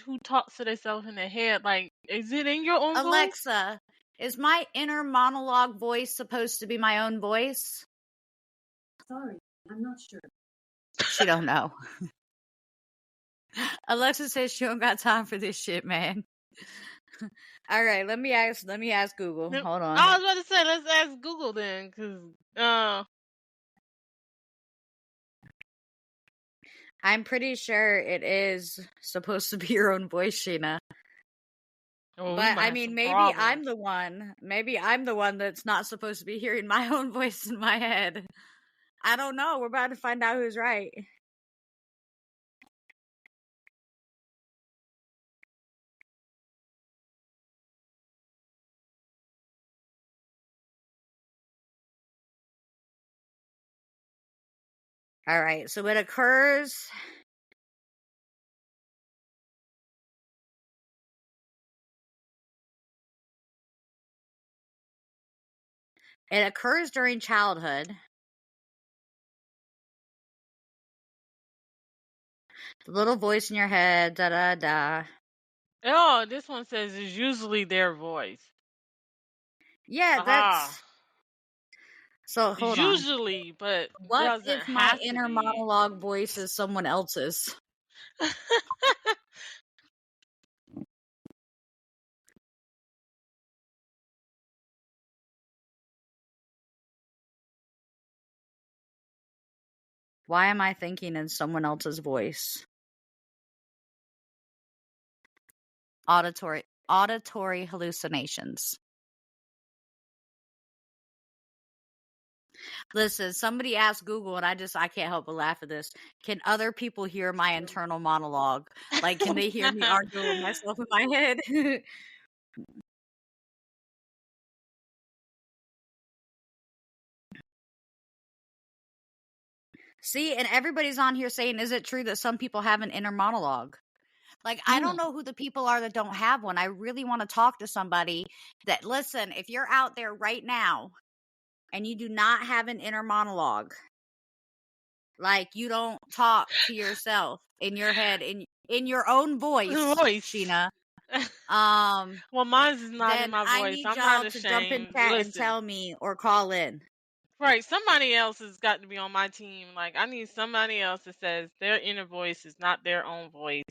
who talks to themselves in their head, like, is it in your own voice? Alexa, is my inner monologue voice supposed to be my own voice? Sorry, I'm not sure. She don't know. Alexa says she don't got time for this shit, man. All right, let me ask Google. Nope. Hold on. I was about to say, let's ask Google then, because I'm pretty sure it is supposed to be your own voice, Sheena. oh, we But might I have mean, some maybe problems. I'm the one. Maybe I'm the one that's not supposed to be hearing my own voice in my head. I don't know. We're about to find out who's right. All right. So it occurs. It occurs during childhood. The little voice in your head, da da da. Oh, this one says it's usually their voice. Yeah, Aha. that's. So It's hold on. usually, but What doesn't if my have to inner be. monologue voice is someone else's? Why am I thinking in someone else's voice? Auditory hallucinations. Listen, somebody asked Google, and I can't help but laugh at this. Can other people hear my internal monologue? Like, can they hear me arguing with myself in my head? See, and everybody's on here saying, is it true that some people have an inner monologue? Like, I don't know who the people are that don't have one. I really want to talk to somebody that, listen, if you're out there right now and you do not have an inner monologue, like you don't talk to yourself in your head, in your own voice, Sheena. Well, mine's is not in Then my I voice. need I'm not y'all to jump in ashamed. chat and Listen. tell me or call in. Right, somebody else has got to be on my team. Like, I need somebody else that says their inner voice is not their own voice.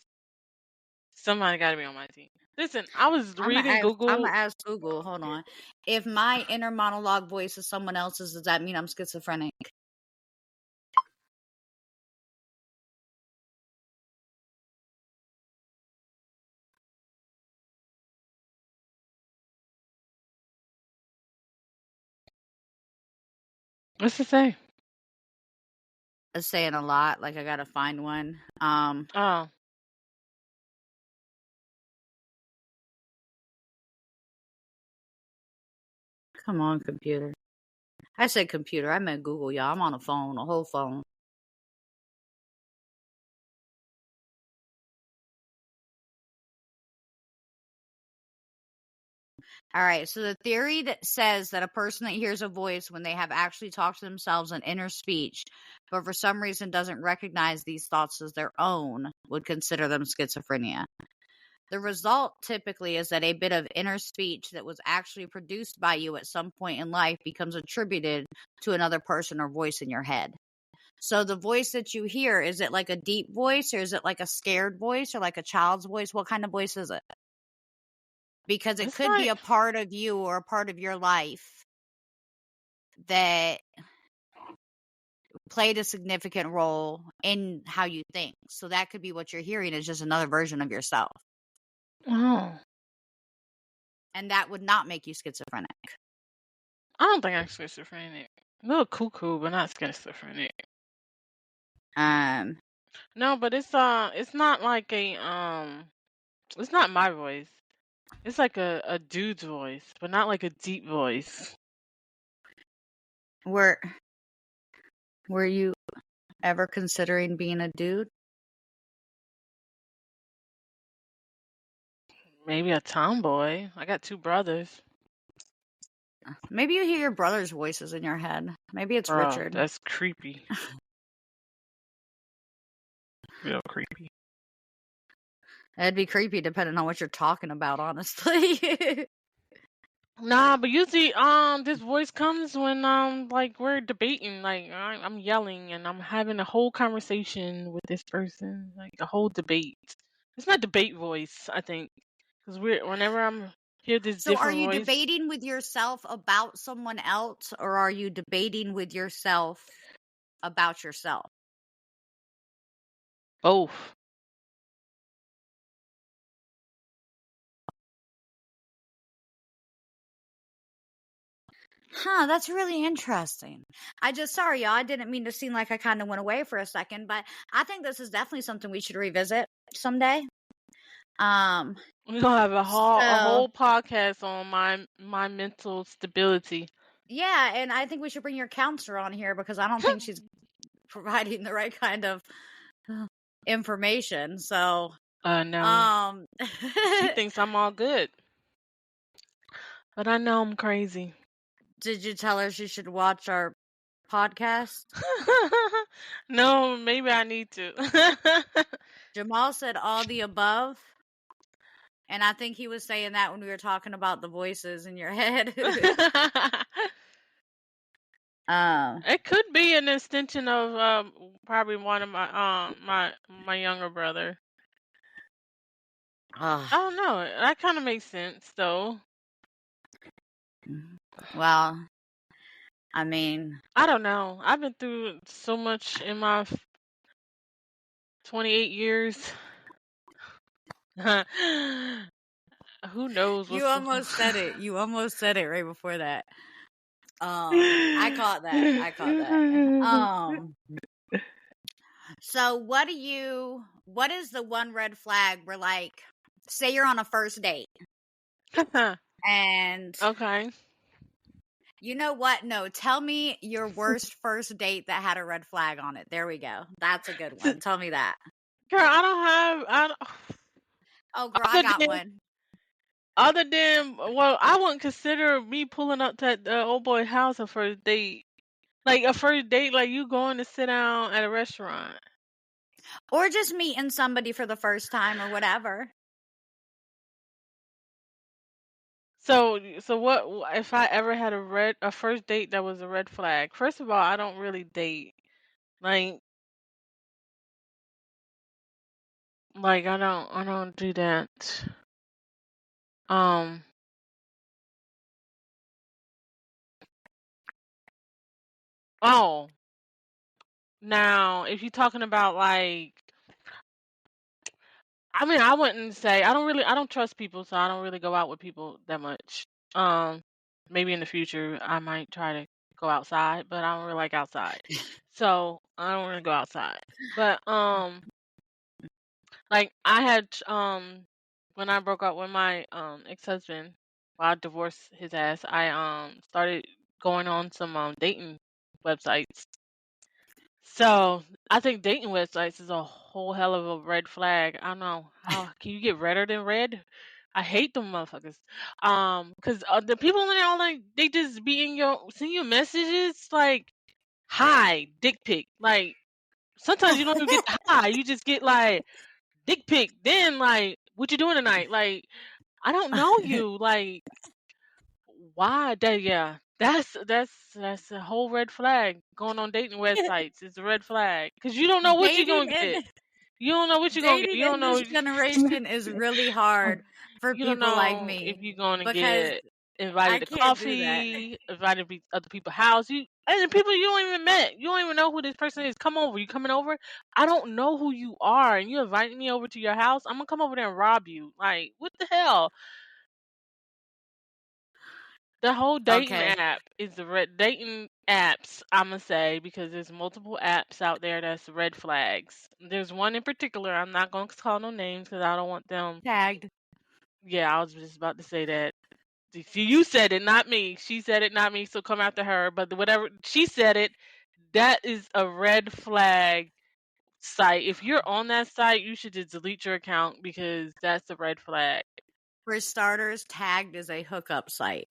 Somebody got to be on my team. Listen, I was reading Google. I'm gonna ask Google. Hold on. If my inner monologue voice is someone else's, does that mean I'm schizophrenic? What's it say? It's saying a lot. Like I gotta find one. Oh. Come on, computer. I said computer. I meant Google, y'all. I'm on a phone, a whole phone. All right. So the theory that says that a person that hears a voice when they have actually talked to themselves in inner speech, but for some reason doesn't recognize these thoughts as their own, would consider them schizophrenia. The result typically is that a bit of inner speech that was actually produced by you at some point in life becomes attributed to another person or voice in your head. So the voice that you hear, is it like a deep voice, or is it like a scared voice, or like a child's voice? What kind of voice is it? Because it It's could be like, a part of you or a part of your life that played a significant role in how you think. So that could be what you're hearing is just another version of yourself. oh, And that would not make you schizophrenic. I don't think I'm schizophrenic. A little cuckoo, but not schizophrenic. No, but it's not like it's not my voice. It's like a dude's voice, but not like a deep voice. Were you ever considering being a dude? Maybe a tomboy. I got 2 brothers. Maybe you hear your brother's voices in your head. Maybe it's Bro, Richard. that's creepy. Real creepy. It'd be creepy depending on what you're talking about, honestly. Nah, but usually this voice comes when like we're debating, like I'm yelling and I'm having a whole conversation with this person, like a whole debate. It's my debate voice, I think, because whenever I'm hear this So are different you voice. debating with yourself about someone else, or are you debating with yourself about yourself? Both. Huh, that's really interesting. Sorry, y'all, I didn't mean to seem like I kind of went away for a second, but I think this is definitely something we should revisit someday. We're gonna have a So whole podcast on my mental stability. yeah, and I think we should bring your counselor on here because I don't think she's providing the right kind of information. So No. She thinks I'm all good. But I know I'm crazy. Did you tell her she should watch our podcast? No, maybe I need to. Jamal said all the above. And I think he was saying that when we were talking about the voices in your head. It could be an extension of probably one of my younger brother. I don't know. That kind of makes sense though. Well, I mean, I don't know. I've been through so much in my 28 years. Who knows what's you almost said it. You almost said it right before that. I caught that. So what is the one red flag where, like, say you're on a first date and okay. you know what? No, tell me your worst first date that had a red flag on it. There we go. That's a good one. Tell me that. Girl, I don't. Oh, girl, I got one. Other than, well, I wouldn't consider me pulling up to the old boy house a first date. Like a first date, like you going to sit down at a restaurant. Or just meeting somebody for the first time or whatever. So what if I ever had a first date that was a red flag? First of all, I don't really date. Like I don't do that. Oh. Now, if you're talking about like, I mean, I wouldn't say I don't trust people, so I don't really go out with people that much. Maybe in the future I might try to go outside, but I don't really like outside. So I don't really go outside. But like I had when I broke up with my ex-husband, I divorced his ass, I started going on some dating websites. So I think dating websites is a whole hell of a red flag. I don't know how can you get redder than red. I hate them motherfuckers. Cause the people in there all like they just be in your send you messages like hi dick pic. Like sometimes you don't even get the hi, you just get like dick pic. Then like what you doing tonight? Like I don't know you. Like why? That yeah. That's a whole red flag. Going on dating websites is a red flag because you don't know what you're dating gonna in get. You don't know what you're gonna get. dating You don't in know. this generation is really hard for You don't people like know if me you're gonna because get I invited to can't do that. coffee, invited to other people's house. You and the people you don't even met. You don't even know who this person is. Come over. You coming over? I don't know who you are, and you inviting me over to your house. I'm gonna come over there and rob you. Like what the hell? The whole dating Okay. app is the red dating apps, I'm gonna say, because there's multiple apps out there that's red flags. There's one in particular, I'm not gonna call no names because I don't want them. Tagged. Yeah, I was just about to say that. See, you said it, not me. She said it, not me. So come after her. But whatever she said it, that is a red flag site. If you're on that site, you should just delete your account because that's a red flag. For starters, Tagged is a hookup site.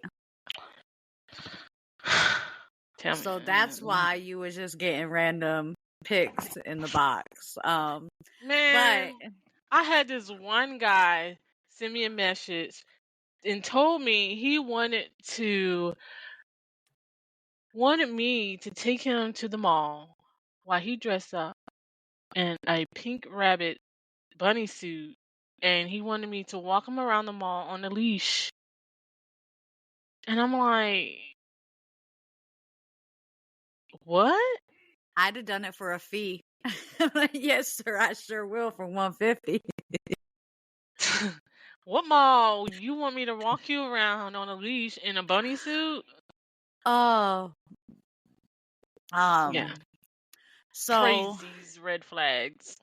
Tell So me. that's why you was just getting random pics in the box. Man, But I had this one guy send me a message and told me he wanted me to take him to the mall while he dressed up in a pink rabbit bunny suit, and he wanted me to walk him around the mall on a leash. And I'm like, what? I'd have done it for a fee. Like, yes, sir, I sure will for $150. What mall? You want me to walk you around on a leash in a bunny suit? Oh, Yeah, so crazy red flags.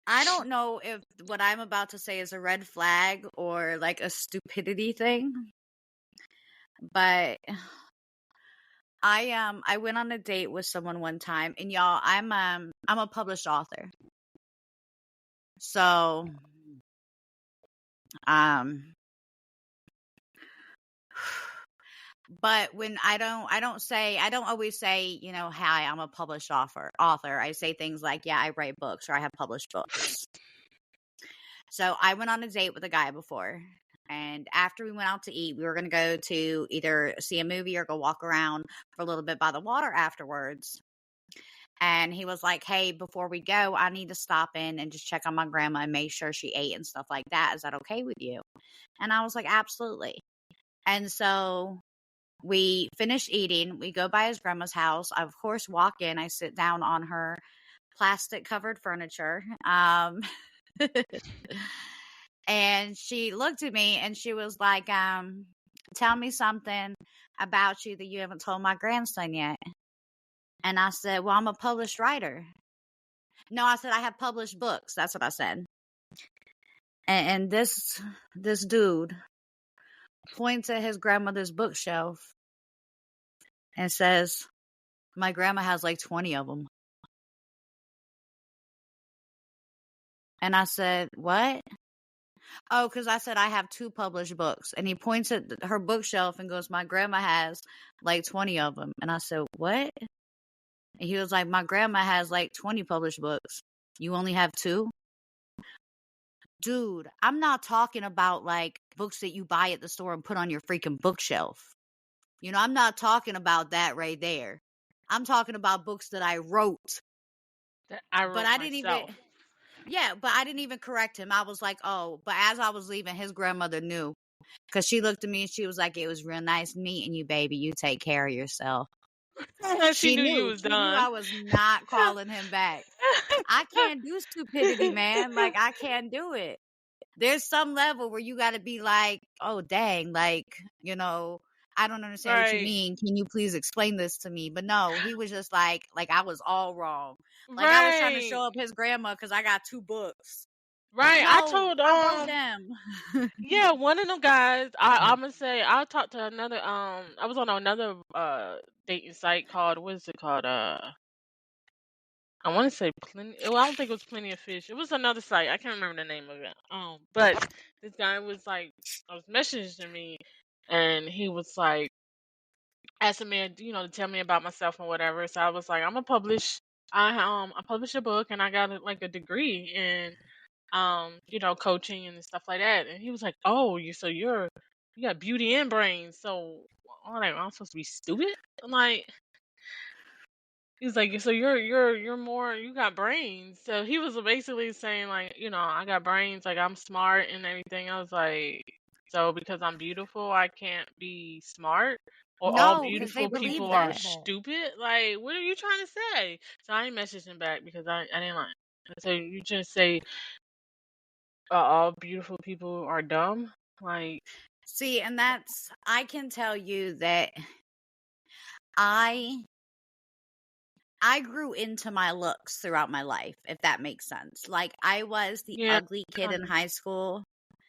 I don't know if what I'm about to say is a red flag or like a stupidity thing, but I went on a date with someone one time, and y'all, I'm a published author. So um but when I don't always say, hi, I'm a published author. I say things like, yeah, I write books or I have published books. So I went on a date with a guy before, and after we went out to eat, we were going to go to either see a movie or go walk around for a little bit by the water afterwards. And he was like, hey, before we go, I need to stop in and just check on my grandma and make sure she ate and stuff like that. Is that okay with you? And I was like, absolutely. And so we finish eating. We go by his grandma's house. I, of course, walk in. I sit down on her plastic covered furniture. And she looked at me and she was like, tell me something about you that you haven't told my grandson yet. And I said, well, I'm a published writer. No, I said, I have published books. That's what I said. And this dude points at his grandmother's bookshelf and says, my grandma has like 20 of them. And I said, what? Oh, because I said I have 2 published books. And he points at her bookshelf and goes, my grandma has like 20 of them. And I said, what? And he was like, my grandma has like 20 published books. You only have 2? Dude, I'm not talking about like books that you buy at the store and put on your freaking bookshelf. I'm not talking about that right there. I'm talking about books that I wrote. That I But wrote I didn't even, myself. yeah, but I didn't even correct him. I was like, oh, but as I was leaving, his grandmother knew. Because she looked at me and she was like, it was real nice meeting you, baby. You take care of yourself. She She knew you knew. was She knew done. I was not calling him back. I can't do stupidity, man. Like, I can't do it. There's some level where you got to be like, oh, dang. Like, I don't understand what you Right. mean. Can you please explain this to me? But no, he was just like I was all wrong. Like, I was trying to show Right. up his grandma because I got 2 books. Right. I No, told how about them? yeah, one of them guys, I'm gonna say I talked to another I was on another dating site called, what is it called? I want to say Plenty. Well, I don't think it was Plenty of Fish. It was another site. I can't remember the name of it. But this guy was like, I was messaging me, and he was like asking me, to tell me about myself and whatever. So I was like, I'm gonna publish. I published a book, and I got like a degree in coaching and stuff like that. And he was like, oh, you got beauty and brains. So I'm like, I'm supposed to be stupid? I'm like. He's like, so you're more, you got brains. So he was basically saying like, I got brains, like I'm smart and everything. I was like, so because I'm beautiful, I can't be smart, or all No, because they beautiful believe people are that. stupid? Like, what are you trying to say? So I ain't messaged him back because I didn't like. So you just say all beautiful people are dumb, like. See, and I can tell you that I grew into my looks throughout my life, if that makes sense. Like, I was the Yeah, ugly kid in kind of. high school,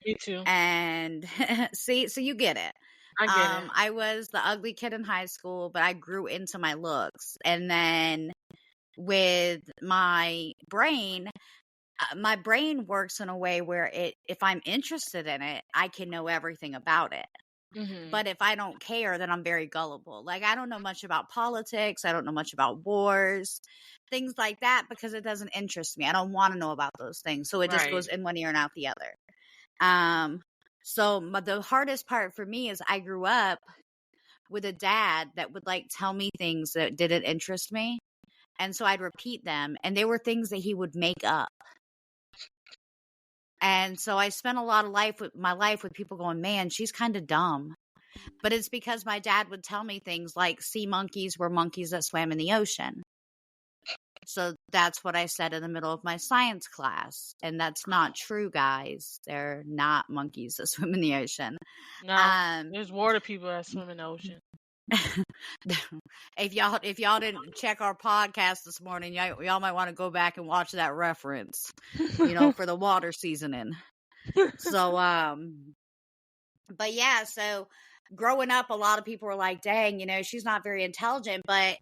Me too. and see, so you get it. I get it. I was the ugly kid in high school, but I grew into my looks. And then with my brain works in a way where if I'm interested in it, I can know everything about it. Mhm. But if I don't care, then I'm very gullible. Like, I don't know much about politics. I don't know much about wars, things like that, because it doesn't interest me. I don't want to know about those things. So it just Right. goes in one ear and out the other. But the hardest part for me is I grew up with a dad that would like tell me things that didn't interest me. And so I'd repeat them. And they were things that he would make up. And so I spent a lot of my life with people going, man, she's kind of dumb. But it's because my dad would tell me things like sea monkeys were monkeys that swam in the ocean. So that's what I said in the middle of my science class. And that's not true, guys. They're not monkeys that swim in the ocean. No, there's water people that swim in the ocean. If y'all didn't check our podcast this morning, y'all might want to go back and watch that reference, for the water seasoning. So, but yeah, so growing up, a lot of people were like, dang, she's not very intelligent, but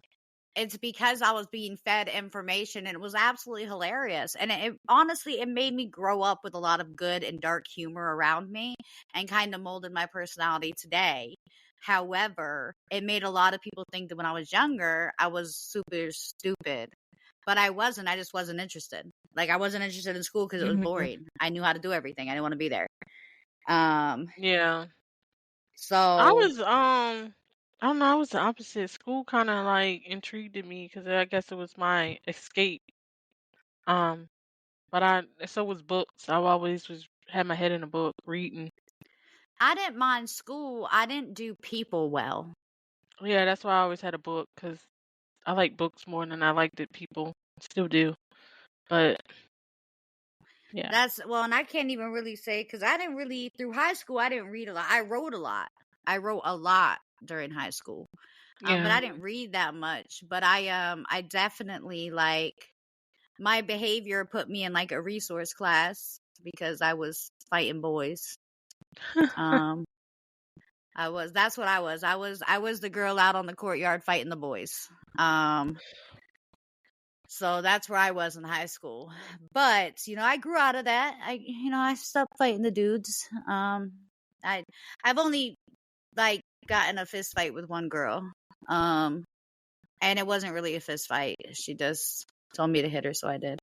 it's because I was being fed information, and it was absolutely hilarious. And honestly, it made me grow up with a lot of good and dark humor around me and kind of molded my personality today. However, it made a lot of people think that when I was younger, I was super stupid. But I wasn't. I just wasn't interested. Like, I wasn't interested in school because it was boring. I knew how to do everything. I didn't want to be there. Yeah. So I was I don't know, I was the opposite. School kind of like intrigued me because I guess it was my escape. Um, but so was books. I always had my head in a book reading. I didn't mind school. I didn't do people well. Yeah, that's why I always had a book because I like books more than I like the people. Still do, but yeah. And I can't even really say, because I didn't really, through high school, I didn't read a lot. I wrote a lot. I wrote a lot during high school. But Yeah. I didn't read that much. But I definitely, like, my behavior put me in like a resource class because I was fighting boys. That's what I was. I was the girl out on the courtyard fighting the boys. So that's where I was in high school. But, I grew out of that. I stopped fighting the dudes. I've only like gotten a fist fight with one girl. And it wasn't really a fist fight. She just told me to hit her, so I did.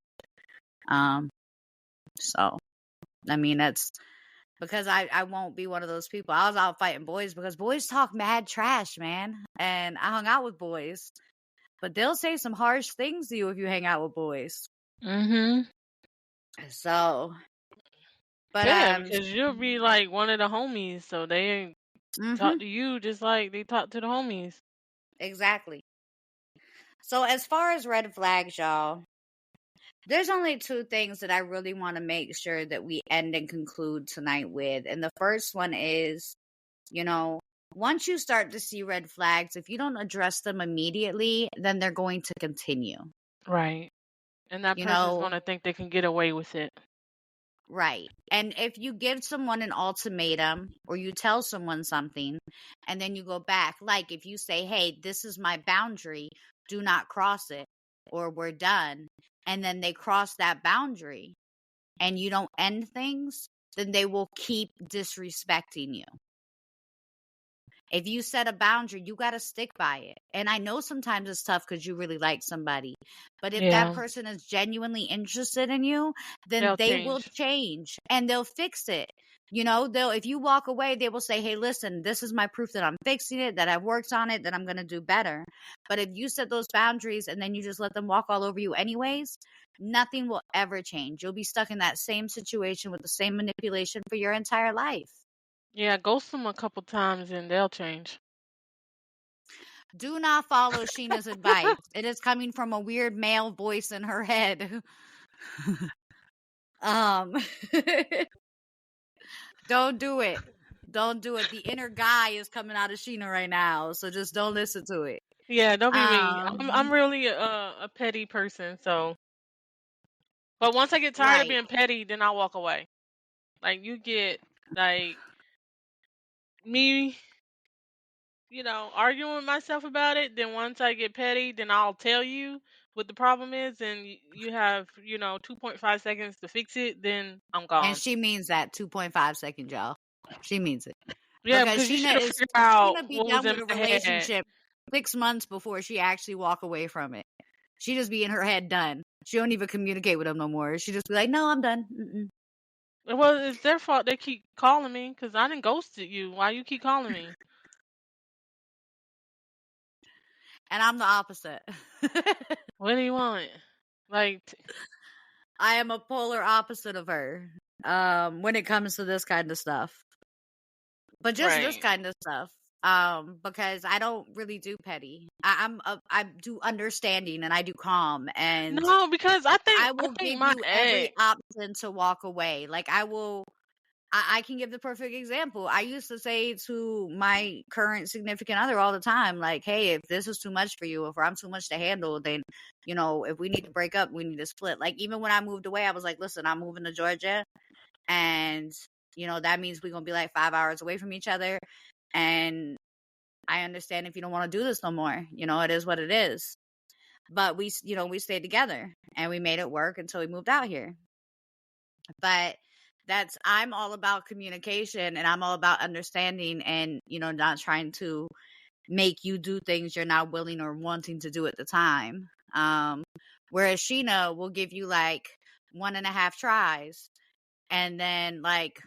So I mean, that's because I won't be one of those people. I was out fighting boys because boys talk mad trash, man. And I hung out with boys. But they'll say some harsh things to you if you hang out with boys. Mhm. So, but Yeah, because you'll be like one of the homies, so they talk to you just like they talk to the homies. Exactly. So as far as red flags, y'all, there's only two things that I really want to make sure that we end and conclude tonight with. And the first one is, once you start to see red flags, if you don't address them immediately, then they're going to continue. Right. And that person's going to think they can get away with it. Right. And if you give someone an ultimatum or you tell someone something and then you go back, like if you say, hey, this is my boundary, do not cross it, or we're done, and then they cross that boundary and you don't end things, then they will keep disrespecting you. If you set a boundary, you got to stick by it. And I know sometimes it's tough because you really like somebody. But if that Yeah, person is genuinely interested in you, then they'll they will change. change and they'll fix it. You know, if you walk away, they will say, hey, listen, this is my proof that I'm fixing it, that I've worked on it, that I'm going to do better. But if you set those boundaries and then you just let them walk all over you anyways, nothing will ever change. You'll be stuck in that same situation with the same manipulation for your entire life. Yeah, ghost them a couple times and they'll change. Do not follow Sheena's advice. It is coming from a weird male voice in her head. um Don't do it. Don't do it. The inner guy is coming out of Sheena right now, so just don't listen to it. Yeah, don't be me. I'm Um really a petty person, so. But once I get tired of right. being petty, then I'll walk away. Like you get like me, arguing with myself about it. Then once I get petty, then I'll tell you what the problem is, and you have 2.5 seconds to fix it. Then I'm And gone. she means that 2.5 seconds, y'all. She means it. Yeah, Because because you should have figured out Sheena be what was done in with a my head. relationship 6 months before she actually walk away from it. She just be in her head done. She don't even communicate with them no more. She just be like, no, I'm done. Mm-mm. Well, it's their fault they keep calling me because I didn't ghosted you. Why you keep calling me? And I'm the opposite. What do you want? Like, I am a polar opposite of her when it comes to this kind of stuff. But just this right. kind of stuff. Because I don't really do petty. I do understanding and I do calm, and No, because I I think will give my you every ex. option to walk away. Like I can give the perfect example. I used to say to my current significant other all the time, like, hey, if this is too much for you, if I'm too much to handle, then, if we need to break up, we need to split. Like, even when I moved away, I was like, listen, I'm moving to Georgia. And, that means we're going to be like 5 hours away from each other. And I understand if you don't want to do this no more. It is what it is. But we stayed together and we made it work until we moved out here. But I'm all about communication and I'm all about understanding and, not trying to make you do things you're not willing or wanting to do at the time. Whereas Sheena will give you like 1.5 tries and then like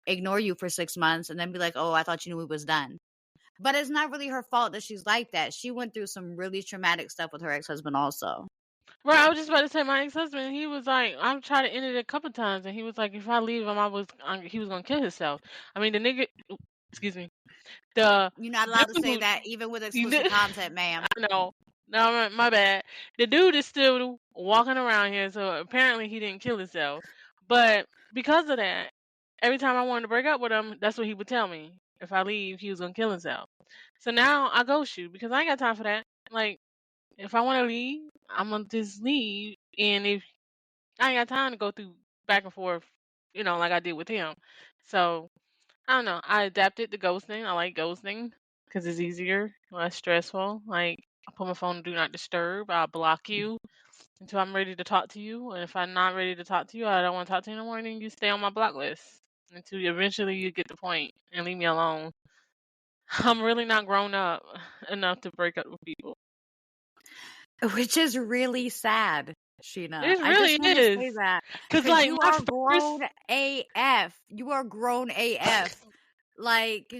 ignore you for 6 months and then be like, oh, I thought you knew it was done. But it's not really her fault that she's like that. She went through some really traumatic stuff with her ex-husband also. Right, I was just about to say my ex-husband. He was like, I've tried to end it a couple times, and he was like, if I leave him, he was gonna kill himself. I mean, the nigga, excuse me, the You're not allowed to say dude. that even with You explicit did- content, ma'am. I know. No, my bad. The dude is still walking around here, so apparently he didn't kill himself. But because of that, every time I wanted to break up with him, that's what he would tell me. If I leave, he was gonna kill himself. So now I ghost you because I ain't got time for that. Like, if I want to leave, I'm gonna just leave. And if I ain't got time to go through back and forth, like I did with him. So I don't know. I adapted to ghosting. I like ghosting because it's easier, less stressful. Like I put my phone on do not disturb. I'll block you until I'm ready to talk to you. And if I'm not ready to talk to you, I don't want to talk to you no more. Then you stay on my block list until eventually you get the point and leave me alone. I'm really not grown up enough to break up with people. Which is really sad, Sheena. It I just really want to is. say that. Cause Because like you my are first grown AF. You are grown AF. Like,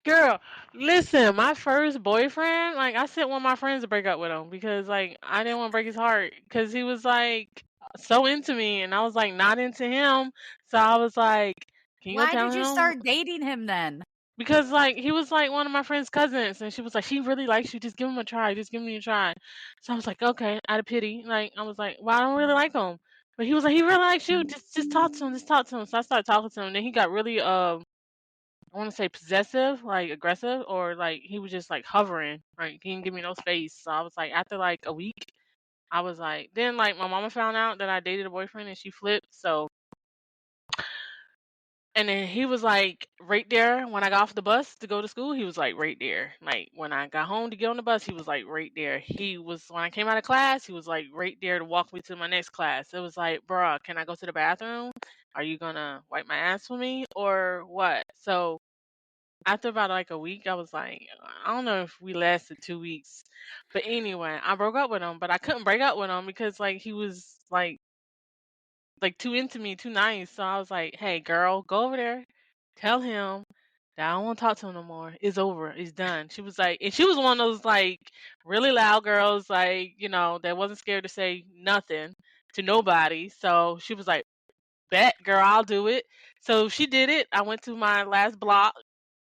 girl, listen, my first boyfriend, like I sent one of my friends to break up with him because like I didn't want to break his heart because he was like so into me and I was like not into him. So I was like, can you go why tell did you him? start dating him then? Because like he was like one of my friend's cousins and she was like, she really likes you, just give him a try, just give me a try. So I was like, okay, out of pity. Like I was like, well, I don't really like him. But he was like, he really likes you, just talk to him, just talk to him. So I started talking to him and then he got really I want to say possessive, like aggressive, or like he was just like hovering, like he didn't give me no space. So I was like, after like a week, I was like, then like my mama found out that I dated a boyfriend and she flipped. So And then he was like right there when I got off the bus to go to school. He was like right there. Like when I got home to get on the bus, he was like right there. He was when I came out of class, he was like right there to walk me to my next class. It was like, bruh, can I go to the bathroom? Are you gonna wipe my ass for me or what? So after about like a week, I was like, I don't know if we lasted 2 weeks, but anyway, I broke up with him. But I couldn't break up with him because like he was like too into me, too nice. So I was like, hey, girl, go over there, tell him that I don't want to talk to him no more. It's over. It's done. She was like, and she was one of those like really loud girls, like, that wasn't scared to say nothing to nobody. So she was like, bet, girl, I'll do it. So she did it. I went to my last block.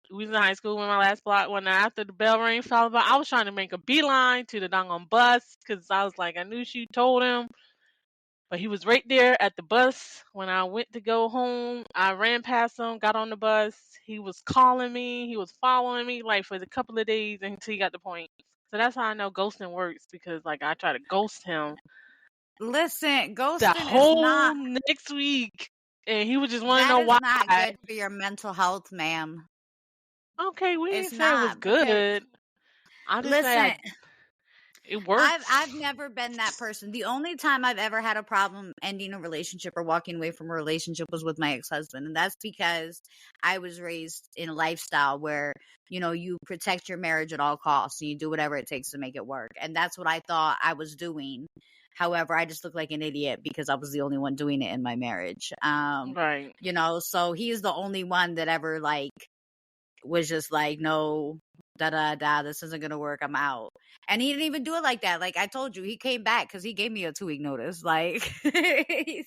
We was in high school when my last block went after the bell rang followed by. I was trying to make a beeline to the doggone bus because I was like, I knew she told him. But he was right there at the bus when I went to go home. I ran past him, got on the bus. He was calling me. He was following me like for a couple of days until he got the point. So that's how I know ghosting works because like I try to ghost him Listen, the ghosting is whole not next week, and he would just want to that know is why. not good for your mental health, ma'am. Okay, we It's didn't say it was not because good. I just say listen, it I've works. never been that person. The only time I've ever had a problem ending a relationship or walking away from a relationship was with my ex-husband. And that's because I was raised in a lifestyle where, you protect your marriage at all costs and you do whatever it takes to make it work. And that's what I thought I was doing. However, I just looked like an idiot because I was the only one doing it in my marriage. Right. So he's the only one that ever was just like, no, this isn't gonna work. I'm out. And he didn't even do it like that. Like I told you, he came back because he gave me a 2-week notice. Like, You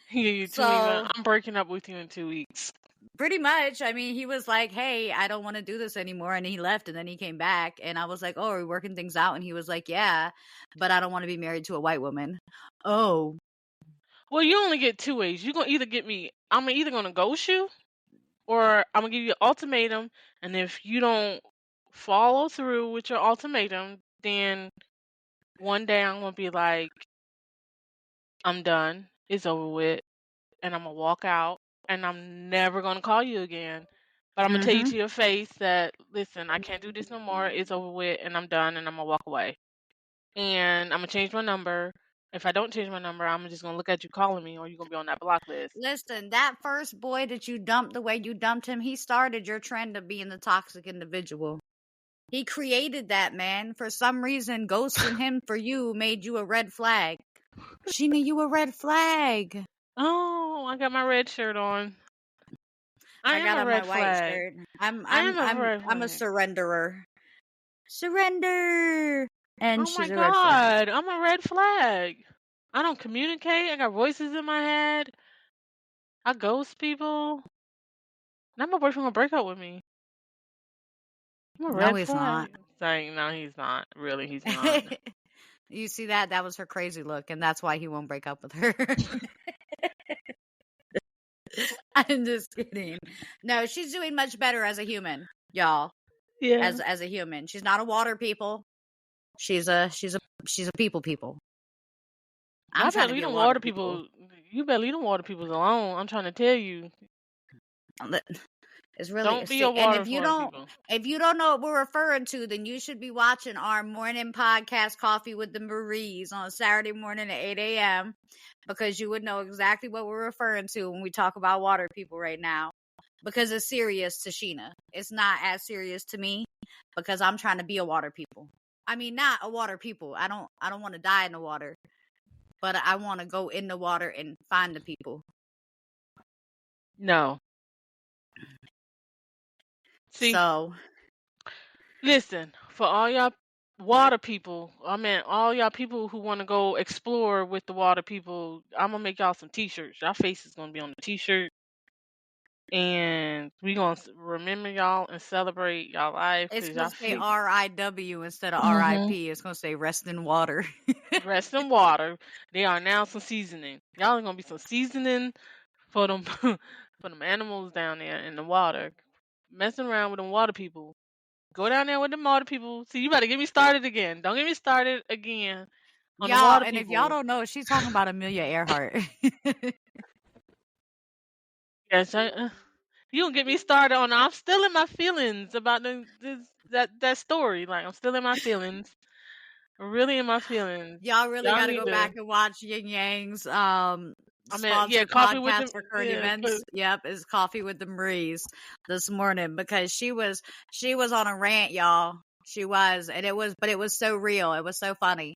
2 weeks. so I'm breaking up with you in 2 weeks. pretty much, I mean, he was like, hey, I don't want to do this anymore. And he left and then he came back. And I was like, oh, are we working things out? And he was like, yeah, but I don't want to be married to a white woman. Oh, Well, you only get 2 ways. You're gonna either get me. I'm either gonna ghost you, or I'm gonna give you an ultimatum. And if you don't follow through with your ultimatum, then one day I'm gonna be like, I'm done. It's over with, and I'm gonna walk out, and I'm never gonna call you again. But I'm gonna tell you mm-hmm. to your face that, listen, I can't do this no more. It's over with, and I'm done, and I'm gonna walk away. And I'm gonna change my number. If I don't change my number, I'm just gonna look at you calling me, or you're gonna be on that block list. Listen, that first boy that you dumped the way you dumped him, he started your trend of being the toxic individual. He created that, man. For some reason, ghosting him for you made you a red flag. Sheena, you a red flag. Oh, I got my red shirt on. I I am got a on my red white flag. shirt. I'm I I'm am a I'm red I'm a flag. surrenderer. Surrender. And Oh my she's a red flag. God, I'm a red flag. I don't communicate. I got voices in my head. I ghost people. Now my boyfriend gonna break up with me. I'm a No, red he's not. flag. Saying no, he's not. Really, he's not. You see that? That was her crazy look, and that's why he won't break up with her. I'm just kidding. No, she's doing much better as a human, y'all. Yeah. As a human, she's not a water people. She's a people. I'm I trying better to leave be a them water water people. people. You better leave them water people alone. I'm trying to tell you. It's really Don't be a and water for people. if you don't know what we're referring to, then you should be watching our morning podcast, Coffee with the Maries, on Saturday morning at 8 a.m. because you would know exactly what we're referring to when we talk about water people right now. Because it's serious to Sheena. It's not as serious to me because I'm trying to be a water people. I mean, not a water people. I don't want to die in the water, but I want to go in the water and find the people. No. See, So listen, for all y'all water people, I mean, all y'all people who want to go explore with the water people, I'm going to make y'all some t-shirts. Y'all face is going to be on the t-shirt. And we going to remember y'all and celebrate y'all life it's because going y'all to say face. RIW instead of Mm-hmm. RIP. It's going to say rest in water. Rest in water. They are now some seasoning. Y'all are going to be some seasoning for them, for them animals down there in the water. Messing around with them water people. Go down there with the water people. See, you better get me started again. Don't get me started again on the Y'all, water and if y'all people. don't know, she's talking about Amelia Earhart. Yes, you don't get me started on. I'm still in my feelings about that story. Like I'm still in my feelings. Really in my feelings. Y'all really Y'all got to need go to. back and watch Yin Yang's I mean, yeah, sponsored coffee with podcast them. for current Yeah, events. Yep, is Coffee with the Maries this morning, because she was on a rant, y'all. She was, and it was so real. It was so funny.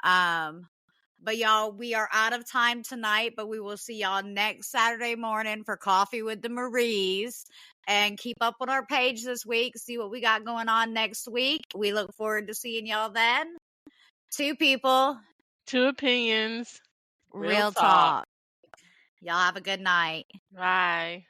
But y'all, we are out of time tonight, but we will see y'all next Saturday morning for Coffee with the Maries. And keep up on our page this week. See what we got going on next week. We look forward to seeing y'all then. 2 people, 2 opinions. Real real talk. talk. Y'all have a good night. Bye.